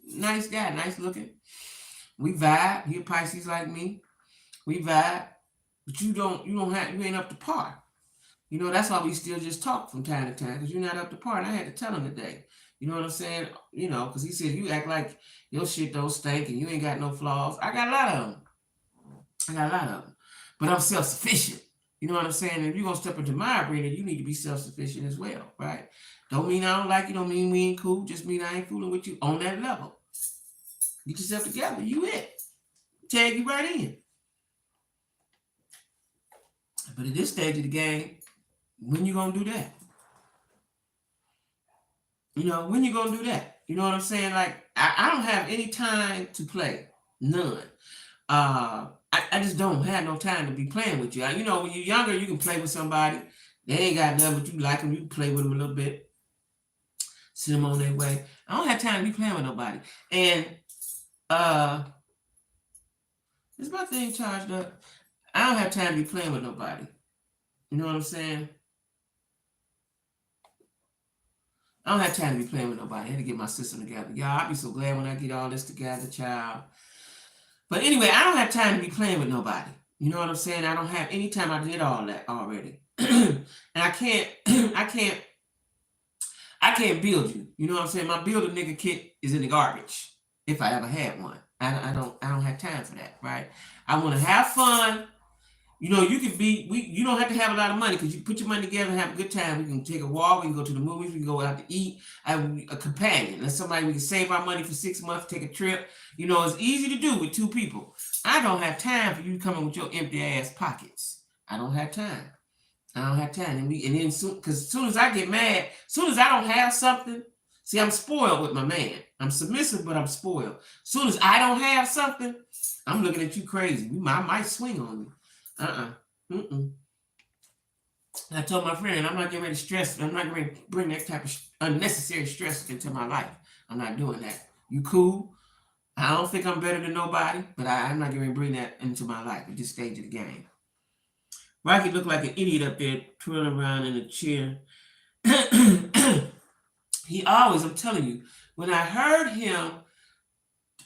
nice guy, nice looking. We vibe. He a Pisces like me. We vibe. But you ain't up to par. That's why we still just talk from time to time, because you're not up to par. And I had to tell him today. You know what I'm saying? Because he said, you act like your shit don't stink and you ain't got no flaws. I got a lot of them. But I'm self-sufficient. You know what I'm saying? If you're going to step into my arena, you need to be self-sufficient as well, right? Don't mean I don't like you. Don't mean we ain't cool. Just mean I ain't fooling with you on that level. Get yourself together. You it. Tag you right in. But at this stage of the game, when you going to do that? When you going to do that? You know what I'm saying? Like, I don't have any time to play. None. I just don't have no time to be playing with you. When you're younger, you can play with somebody. They ain't got nothing, but you like them. You can play with them a little bit. Send them on their way. I don't have time to be playing with nobody. And is my thing charged up? I don't have time to be playing with nobody. You know what I'm saying? I don't have time to be playing with nobody. I had to get my system together. Y'all, I'll be so glad when I get all this together, child. But anyway, I don't have time to be playing with nobody. You know what I'm saying? I don't have any time. I did all that already. And I can't build you. You know what I'm saying? My build a nigga kit is in the garbage. If I ever had one. I don't have time for that, right? I want to have fun. You don't have to have a lot of money, because you put your money together and have a good time. We can take a walk, we can go to the movies, we can go out to eat. I have a companion. That's somebody we can save our money for 6 months, take a trip. It's easy to do with 2 people. I don't have time for you coming with your empty ass pockets. I don't have time. And soon as I get mad, soon as I don't have something, see, I'm spoiled with my man. I'm submissive, but I'm spoiled. Soon as I don't have something, I'm looking at you crazy. I might swing on you. I told my friend, I'm not getting ready to stress. I'm not going to bring that type of unnecessary stress into my life. I'm not doing that. You cool? I don't think I'm better than nobody, but I'm not going to bring that into my life at this stage of the game. Rocky looked like an idiot up there twirling around in a chair. He always, I'm telling you, when I heard him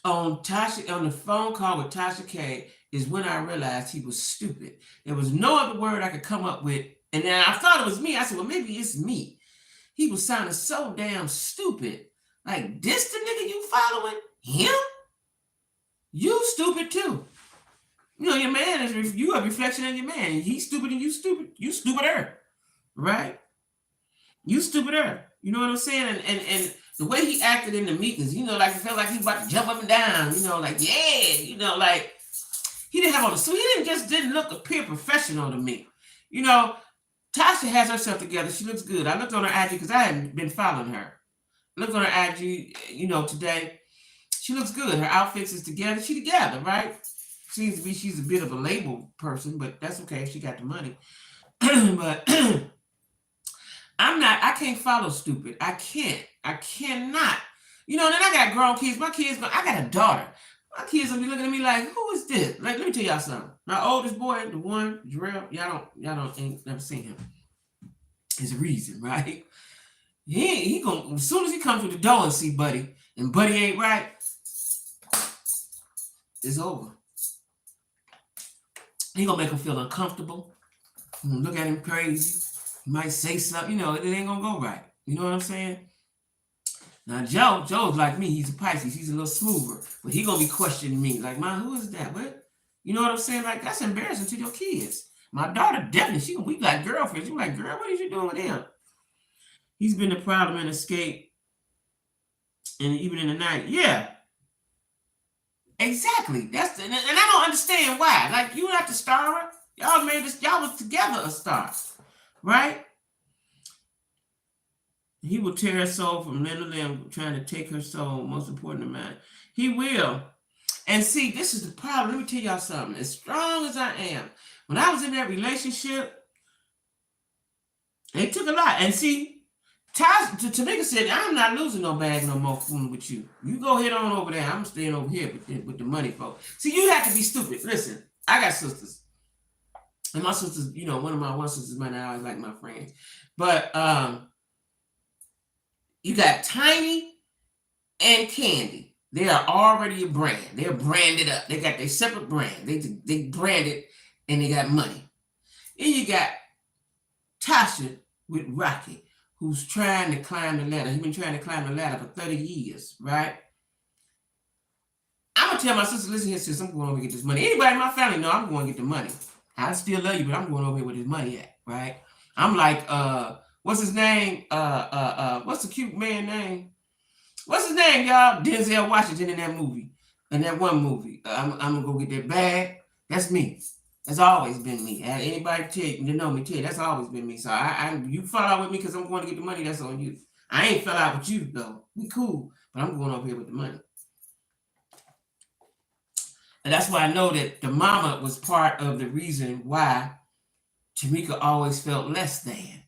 on the phone call with Tasha K, is when I realized he was stupid. There was no other word I could come up with. And then I thought it was me. I said, well, maybe it's me. He was sounding so damn stupid. Like, this the nigga you following? Him? You stupid too. You know, your man is, you a reflection of your man. He's stupid and you stupid. You stupider. Right? You stupider. You know what I'm saying? And the way he acted in the meetings, you know, like it felt like he was about to jump up and down, you know, like, yeah, you know, like he didn't have on the suit. He didn't look appear professional to me. You know, Tasha has herself together. She looks good. I looked on her IG because I hadn't been following her. I looked on her IG, you know, today. She looks good. Her outfits is together. She together, right? Seems to be she's a bit of a label person, but that's okay if she got the money. But I can't follow stupid. I cannot. You know, then I got grown kids. I got a daughter. My kids will be looking at me like, who is this? Like, let me tell y'all something. My oldest boy, the one, Jarrell, y'all ain't never seen him. There's a reason, right? He gonna, as soon as he comes through the door and see Buddy, and Buddy ain't right, it's over. He gonna make him feel uncomfortable. Look at him crazy. He might say something, you know, it ain't gonna go right. You know what I'm saying? Now Joe's like me, he's a Pisces, he's a little smoother, but he gonna be questioning me, like, man, who is that? What? You know what I'm saying? Like, that's embarrassing to your kids. My daughter definitely, we got girlfriends. She like, girl, what are you doing with him? He's been the problem and escape, and even in the night, yeah. Exactly. And I don't understand why. Like, you not the star. Y'all made this. Y'all was together a star, right? He will tear her soul from limb to limb, trying to take her soul. Most important to mine. He will. And see, this is the problem. Let me tell y'all something. As strong as I am, when I was in that relationship, it took a lot. And see, Tamika said, I'm not losing no bag no more fooling with you. You go head on over there. I'm staying over here with the money, folks. See, you have to be stupid. Listen, I got sisters. And my sisters, you know, one of my sisters might not always like my friends. But you got Tiny and Candy. They are already a brand. They're branded up. They got their separate brand. They branded and they got money. Then you got Tasha with Rocky, who's trying to climb the ladder. He's been trying to climb the ladder for 30 years, right? I'm going to tell my sister, listen here, sis, I'm going over to get this money. Anybody in my family know I'm going to get the money. I still love you, but I'm going over here with this money at, right? I'm like, what's his name? What's the cute man name? What's his name, y'all? Denzel Washington in that movie. In that one movie. I'm going to go get that bag. That's me. That's always been me. Anybody tell you, that's always been me. So you fall out with me because I'm going to get the money, that's on you. I ain't fell out with you, though. We cool, but I'm going over here with the money. And that's why I know that the mama was part of the reason why Tamika always felt less than.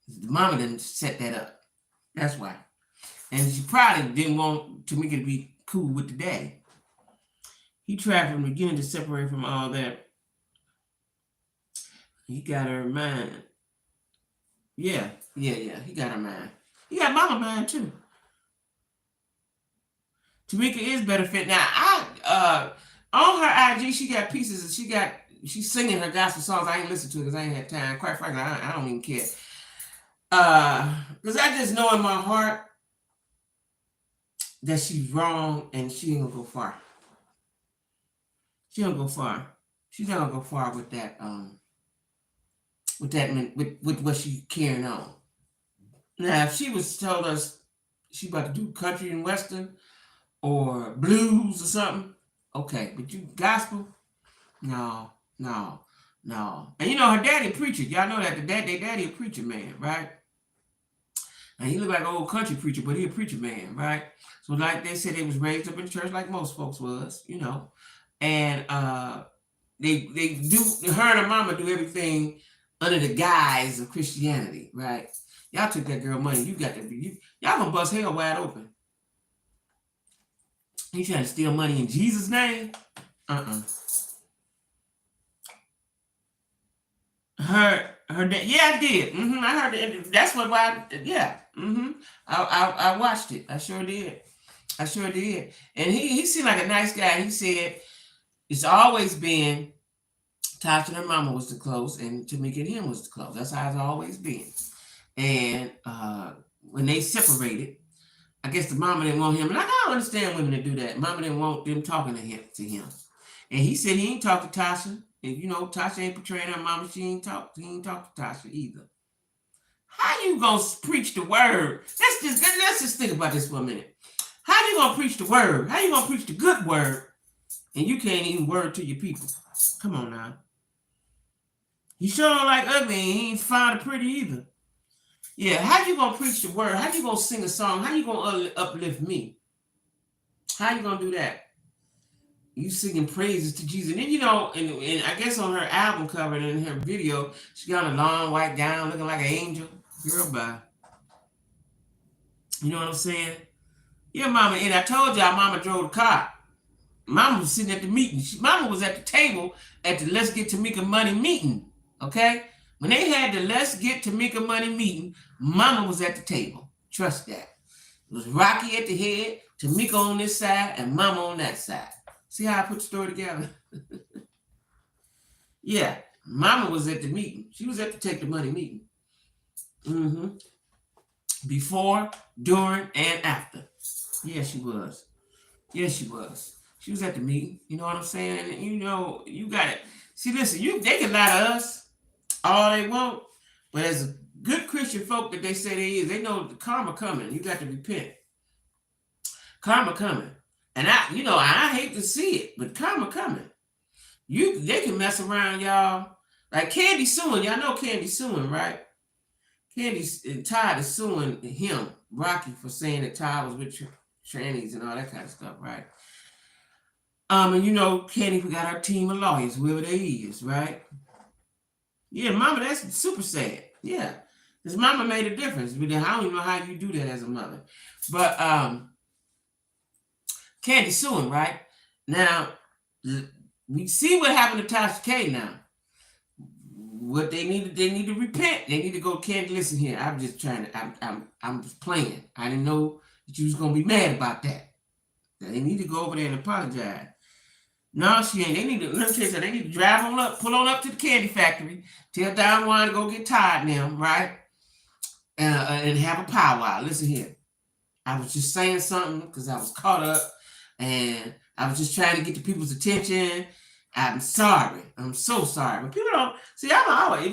The mama didn't set that up. That's why. And she probably didn't want Tamika to be cool with the daddy. He tried from the beginning to separate from all that. He got her mind. Yeah. He got her mind. He got mama mind too. Tamika is better fit. Now, on her IG, she got pieces and she's singing her gospel songs. I ain't listened to it because I ain't had time. Quite frankly, I don't even care. Because I just know in my heart that she's wrong and she ain't gonna go far. She don't go far. She's not gonna go far with that. With what she's carrying on. Now, if she was told us she about to do country and western or blues or something, okay. But you gospel, no. And you know her daddy a preacher. Y'all know that their daddy a preacher man, right? And he look like an old country preacher, but he a preacher man, right? So like they said, they was raised up in church like most folks was, you know. And they do, her and her mama do everything under the guise of Christianity, right? Y'all took that girl money. Y'all gonna bust hell wide open. You trying to steal money in Jesus' name? Her dad. Yeah, I did. I heard it. That's what. Why? Yeah. I watched it. I sure did. I sure did. And he seemed like a nice guy. He said it's always been Tasha and her mama was the close, and Tamika and him was the close. That's how it's always been. And when they separated, I guess the mama didn't want him. And I don't understand women that do that. Mama didn't want them talking to him. And he said he ain't talk to Tasha. And Tasha ain't portraying her mama. He ain't talk to Tasha either. How you gonna preach the word? Let's just think about this for a minute. How you gonna preach the word? How you gonna preach the good word? And you can't even word to your people. Come on now. You sure don't like ugly, and he ain't fine or pretty either. Yeah, how you gonna preach the word? How you gonna sing a song? How you gonna uplift me? How you gonna do that? You singing praises to Jesus. And then, and I guess on her album cover and in her video, she got a long white gown looking like an angel. Girl, bye. You know what I'm saying? Yeah, mama. And I told y'all mama drove the car. Mama was sitting at the meeting. Mama was at the table at the Let's Get Tamika Money meeting. Okay? When they had the Let's Get Tamika Money meeting, mama was at the table. Trust that. It was Rocky at the head, Tamika on this side, and mama on that side. See how I put the story together? Yeah, mama was at the meeting. She was at the Take the Money meeting. Before, during, and after. Yeah, she was. Yeah, she was. She was at the meeting. You know what I'm saying? And you got it. See, listen, they can lie to us all they want, but as a good Christian folk that they say they is, they know the karma coming. You got to repent. Karma coming. And I hate to see it, but karma coming. They can mess around, y'all. Like Candy suing. Y'all know Candy suing, right? Todd is suing him, Rocky, for saying that Todd was with trannies and all that kind of stuff, right? And Candy, we got our team of lawyers, whoever they is, right? Yeah, mama, that's super sad. Yeah. His mama made a difference. I don't even know how you do that as a mother. But Candy suing, right? Now, we see what happened to Tasha K now. What they need to repent. They need to go, Candy, listen here. I'm just trying to, I'm just playing. I didn't know that you was going to be mad about that. They need to go over there and apologize. No, she ain't. They need to drive on up, pull on up to the candy factory, tell Don Juan to go get Todd now, right? And have a powwow. Listen here. I was just saying something because I was caught up and I was just trying to get the people's attention. I'm sorry. I'm so sorry. But people don't see. If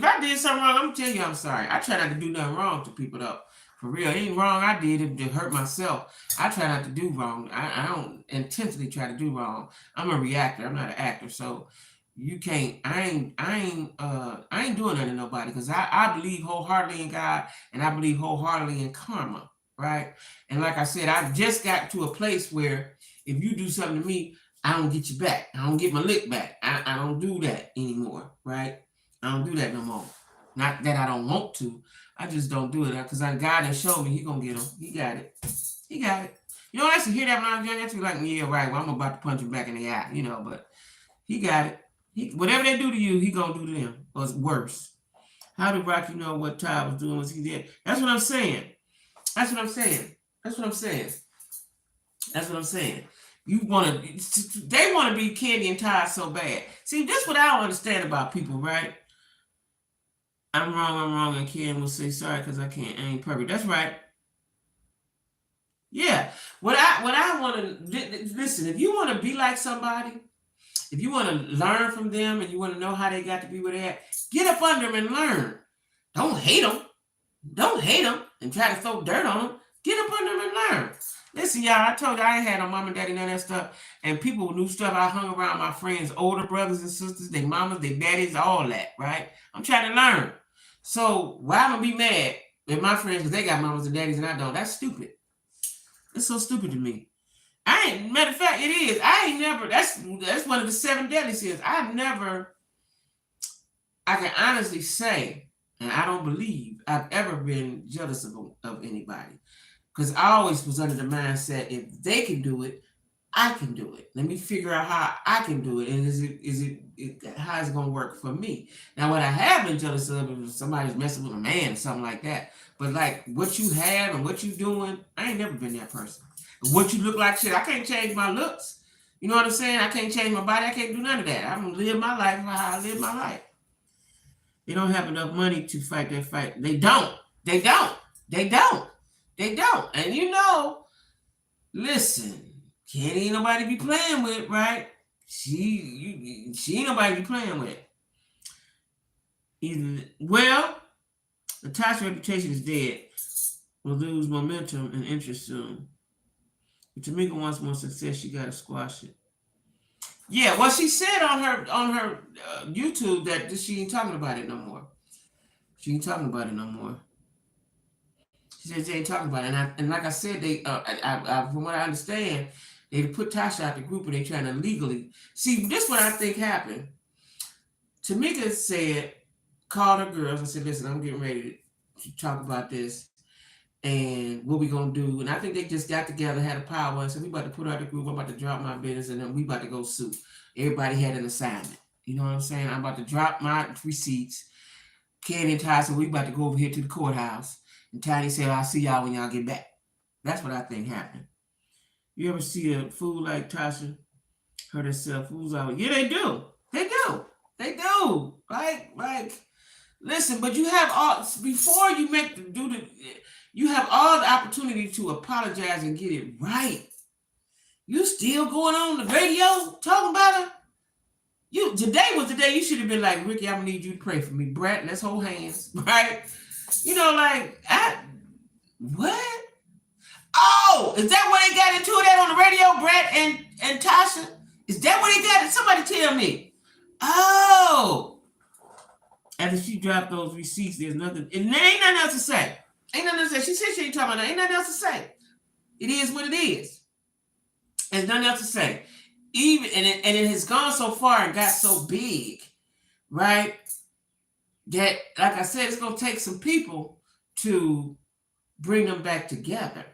I did something wrong, I'm gonna tell you I'm sorry. I try not to do nothing wrong to people though. For real, it ain't wrong. I did it to hurt myself. I try not to do wrong. I don't intentionally try to do wrong. I'm a reactor. I'm not an actor. So you can't. I ain't doing that to nobody because I believe wholeheartedly in God and I believe wholeheartedly in karma. Right. And like I said, I've just got to a place where if you do something to me, I don't get you back. I don't get my lick back. I don't do that anymore, right? I don't do that no more. Not that I don't want to. I just don't do it because God has shown me he gonna get him. He got it. He got it. I used to hear that when I was young. I used to be like, yeah, right. Well, I'm about to punch him back in the eye, but he got it. Whatever they do to you, he gonna do to them. Or it's worse. How did Rocky know what Todd was doing? Was he there? That's what I'm saying. That's what I'm saying. That's what I'm saying. That's what I'm saying. They want to be Candy and Todd so bad. See, that's what I don't understand about people, right? I'm wrong, and Ken will say sorry because I ain't perfect. That's right. Yeah. What I want to listen, if you want to be like somebody, if you want to learn from them and you want to know how they got to be where they're at, get up under them and learn. Don't hate them. Don't hate them and try to throw dirt on them. Get up under them and learn. Listen, y'all, I told you I ain't had no mom and daddy, none of that stuff. And people knew stuff. I hung around my friends, older brothers and sisters, their mamas, their daddies, all that, right? I'm trying to learn. So why am I be mad at my friends because they got mamas and daddies and I don't? That's stupid. It's so stupid to me. Matter of fact, it is. That's one of the 7 deadly sins. I can honestly say, and I don't believe I've ever been jealous of anybody. Because I always was under the mindset, if they can do it, I can do it. Let me figure out how I can do it, and how it's gonna work for me. Now, what I have been jealous of is somebody's messing with a man or something like that. But like what you have and what you doing, I ain't never been that person. What you look like, shit, I can't change my looks. You know what I'm saying? I can't change my body. I can't do none of that. I'm gonna live my life how I live my life. They don't have enough money to fight that fight. They don't. They don't. They don't. They don't. And you know, listen. Can't ain't nobody be playing with, right? She ain't nobody be playing with. Well, Natasha's reputation is dead. Will lose momentum and interest soon. If Tamika wants more success, she gotta squash it. Yeah, well, she said on her YouTube that she ain't talking about it no more. She ain't talking about it no more. She said they ain't talking about it, and like I said, they from what I understand, they put Tasha out the group and they trying to legally see. This what I think happened. Tamika said, called her girls and said, "Listen, I'm getting ready to talk about this, and what we gonna do." And I think they just got together, had a power, and said, "We about to put out the group. I'm about to drop my business, and then we about to go sue." Everybody had an assignment. You know what I'm saying? I'm about to drop my receipts. Candy and Ty said, "We about to go over here to the courthouse." And Tiny said, "I'll see y'all when y'all get back." That's what I think happened. You ever see a fool like Tasha hurt herself? Fools out? Yeah, they do. They do. They do. Like, listen, but you have all before you you have all the opportunity to apologize and get it right. You still going on the radio talking about her? Today was the day you should have been like, "Ricky, I'm gonna need you to pray for me. Brett, let's hold hands." Right? You know, like, what? Oh, is that where they got into that on the radio, Brett and Tasha? Is that where they got it? Somebody tell me. Oh. After she dropped those receipts, there's nothing, and there ain't nothing else to say. Ain't nothing else to say. She said she ain't talking about that. Ain't nothing else to say. It is what it is. There's nothing else to say. Even and it has gone so far and got so big, right? That, like I said, it's gonna take some people to bring them back together.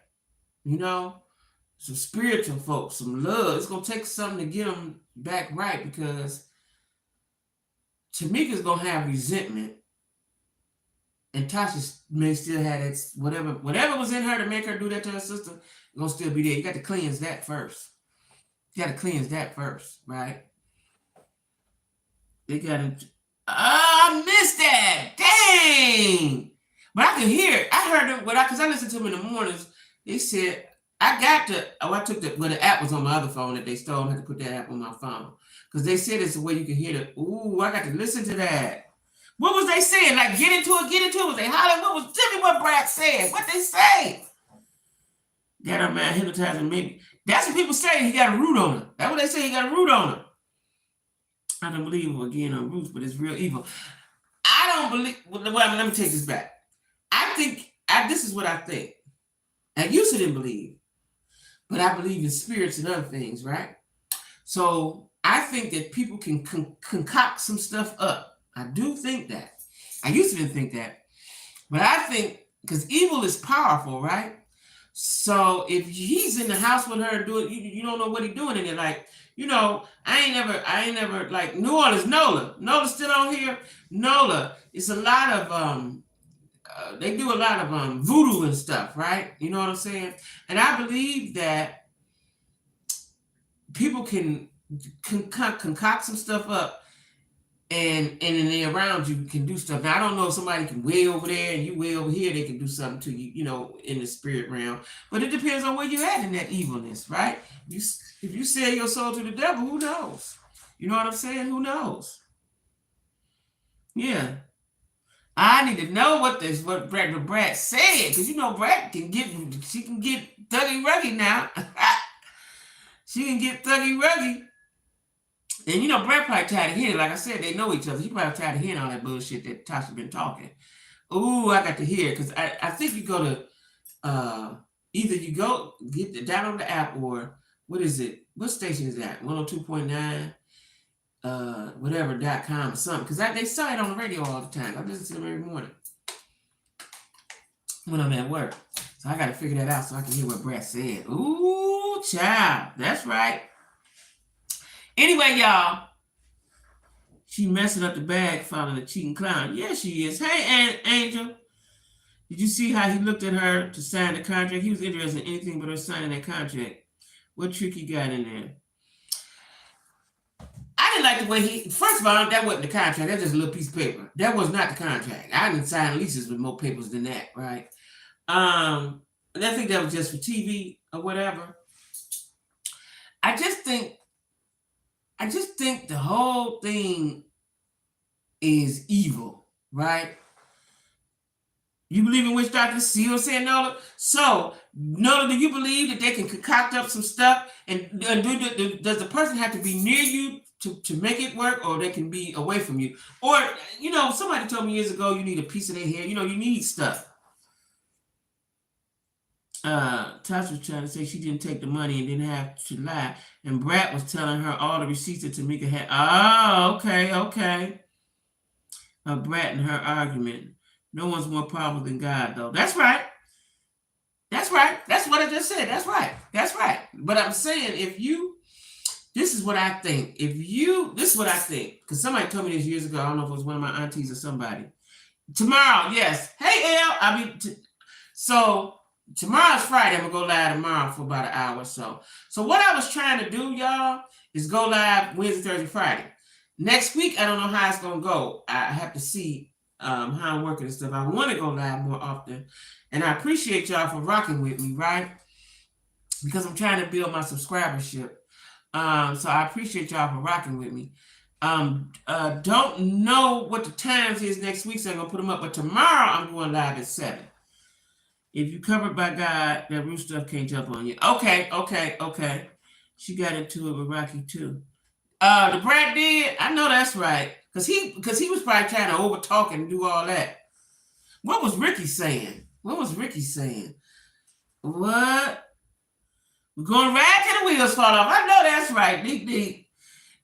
You know, some spiritual folks, some love. It's gonna take something to get them back right, because Tamika's gonna have resentment, and Tasha may still have it. Whatever was in her to make her do that to her sister, gonna still be there. You got to cleanse that first. You got to cleanse that first, right? They got to. I missed that. Dang. But I can hear it. I heard them because I listened to them in the mornings. They said I took the app was on my other phone that they stole. I had to put that app on my phone because they said it's the way you can hear it. Ooh, I got to listen to that. What was they saying? Like, get into it. Was they hollering? Tell me what Brad said. What they say? Got a man hypnotizing maybe. That's what people say. He got a root on her. That's what they say. He got a root on her. I don't believe again on roots, but it's real evil. I don't believe. Well, let me take this back. I think this is what I think. I used to didn't believe, but I believe in spirits and other things, right? So I think that people can concoct some stuff up. I do think that. I used to didn't think that, but I think because evil is powerful, right? So if he's in the house with her doing, you don't know what he's doing in it. Like, you know, I ain't never like New Orleans. Nola's still on here. Nola, it's a lot of they do a lot of voodoo and stuff, right? You know what I'm saying? And I believe that people can concoct some stuff up, and they around you can do stuff. Now I don't know if somebody can way over there and you way over here, they can do something to you, you know, in the spirit realm. But it depends on where you're at in that evilness, right? If you sell your soul to the devil, who knows? You know what I'm saying? Who knows? Yeah. I need to know what Brad said, because you know Brad can get thuggy ruggy now. She can get thuggy ruggy. And you know, Brad probably tired of hearing. Like I said, they know each other. He probably tired of hearing all that bullshit that Tasha been talking. Ooh, I got to hear, because I think you go to either you go download the app, or what is it? What station is that? 102.9 whatever.com or something. Because they say it on the radio all the time. I listen to them every morning when I'm at work. So I got to figure that out so I can hear what Brad said. Ooh, Ooh, child. That's right. Anyway, y'all, she messing up the bag, following a cheating clown. Yeah, she is. Hey, Angel. Did you see how he looked at her to sign the contract? He was interested in anything but her signing that contract. What trick he got in there? I didn't like the way he. First of all, that wasn't the contract. That's just a little piece of paper. That was not the contract. I didn't sign leases with more papers than that, right? And I think that was just for TV or whatever. I just think the whole thing is evil, right? You believe in witch doctors? See what I'm saying, Nola? So, Nola, do you believe that they can concoct up some stuff? And does the person have to be near you to make it work, or they can be away from you? Or, somebody told me years ago, you need a piece of their hair. You need stuff. Tasha was trying to say she didn't take the money and didn't have to lie. And Brat was telling her all the receipts that Tamika had. Oh, okay. Brat and her argument. No one's more powerful than God, though. That's right. That's what I just said. That's right. But I'm saying, this is what I think. This is what I think. Because somebody told me this years ago. I don't know if it was one of my aunties or somebody. Tomorrow, yes. Hey, El. So tomorrow's Friday. I'm going to go live tomorrow for about an hour or so. So what I was trying to do, y'all, is go live Wednesday, Thursday, Friday. Next week, I don't know how it's going to go. I have to see how I'm working and stuff. I want to go live more often. And I appreciate y'all for rocking with me, right? Because I'm trying to build my subscribership. So I appreciate y'all for rocking with me. Don't know what the times is next week, so I'm going to put them up. But tomorrow, I'm going live at 7. If you're covered by God, that root stuff can't jump on you. Okay. She got into it with Rocky, too. The Brad did? I know that's right. Because he was probably trying to overtalk and do all that. What was Ricky saying? What? We're going to ride till the wheels fall off. I know that's right. Deep.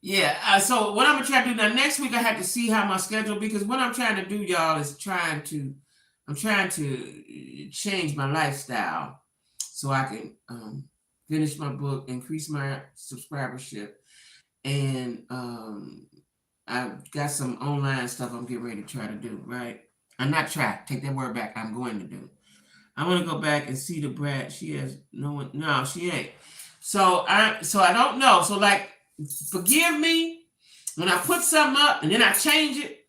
Yeah. So what I'm going to try to do now, next week I have to see how my schedule, because what I'm trying to do, y'all, is I'm trying to change my lifestyle so I can finish my book, increase my subscribership, and I've got some online stuff I'm getting ready to try to do, right? I'm not try. Take that word back. I'm going to do. I want to go back and see the Brat. She has no one. No, she ain't. So I don't know. So like, forgive me when I put something up and then I change it,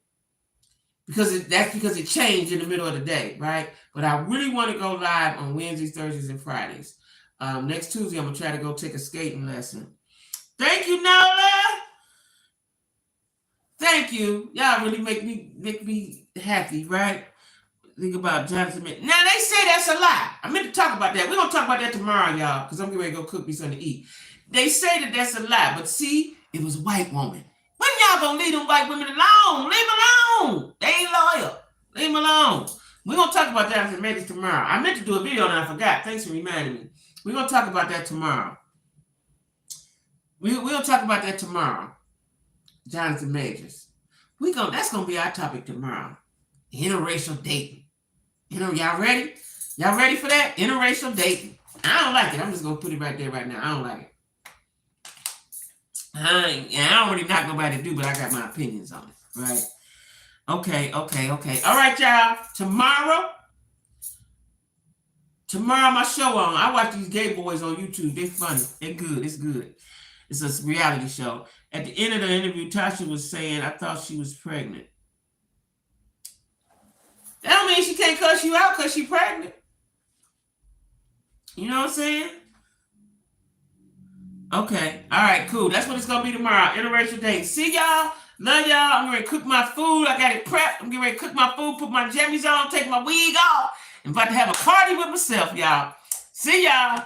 because it changed in the middle of the day, right? But I really want to go live on Wednesdays, Thursdays, and Fridays. Next Tuesday, I'm gonna try to go take a skating lesson. Thank you, Nola. Thank you. Y'all really make me happy, right? Think about Jonathan. Now they say that's a lie. I meant to talk about that. We're gonna talk about that tomorrow, y'all, because I'm getting ready to go cook me something to eat. They say that that's a lie, but see, it was a white woman. When y'all gonna leave them white women alone? Leave them alone. They ain't loyal. Leave them alone. We're gonna talk about Jonathan Majors tomorrow. I meant to do a video and I forgot. Thanks for reminding me. We're gonna talk about that tomorrow. We'll talk about that tomorrow. Jonathan Majors. That's gonna be our topic tomorrow. Interracial dating. Y'all ready? Y'all ready for that? Interracial dating. I don't like it. I'm just gonna put it right there right now. I don't like it. I don't really knock nobody to do, but I got my opinions on it, right? Okay. All right, y'all. Tomorrow my show on. I watch these gay boys on YouTube. They're funny. They're good. It's good. It's a reality show. At the end of the interview, Tasha was saying, I thought she was pregnant. That don't mean she can't cuss you out because she's pregnant. You know what I'm saying? Okay. All right, cool. That's what it's going to be tomorrow. Interracial dating. See y'all. Love y'all. I'm going to cook my food. I got it prepped. I'm getting ready to cook my food, put my jammies on, take my wig off. I'm about to have a party with myself, y'all. See y'all.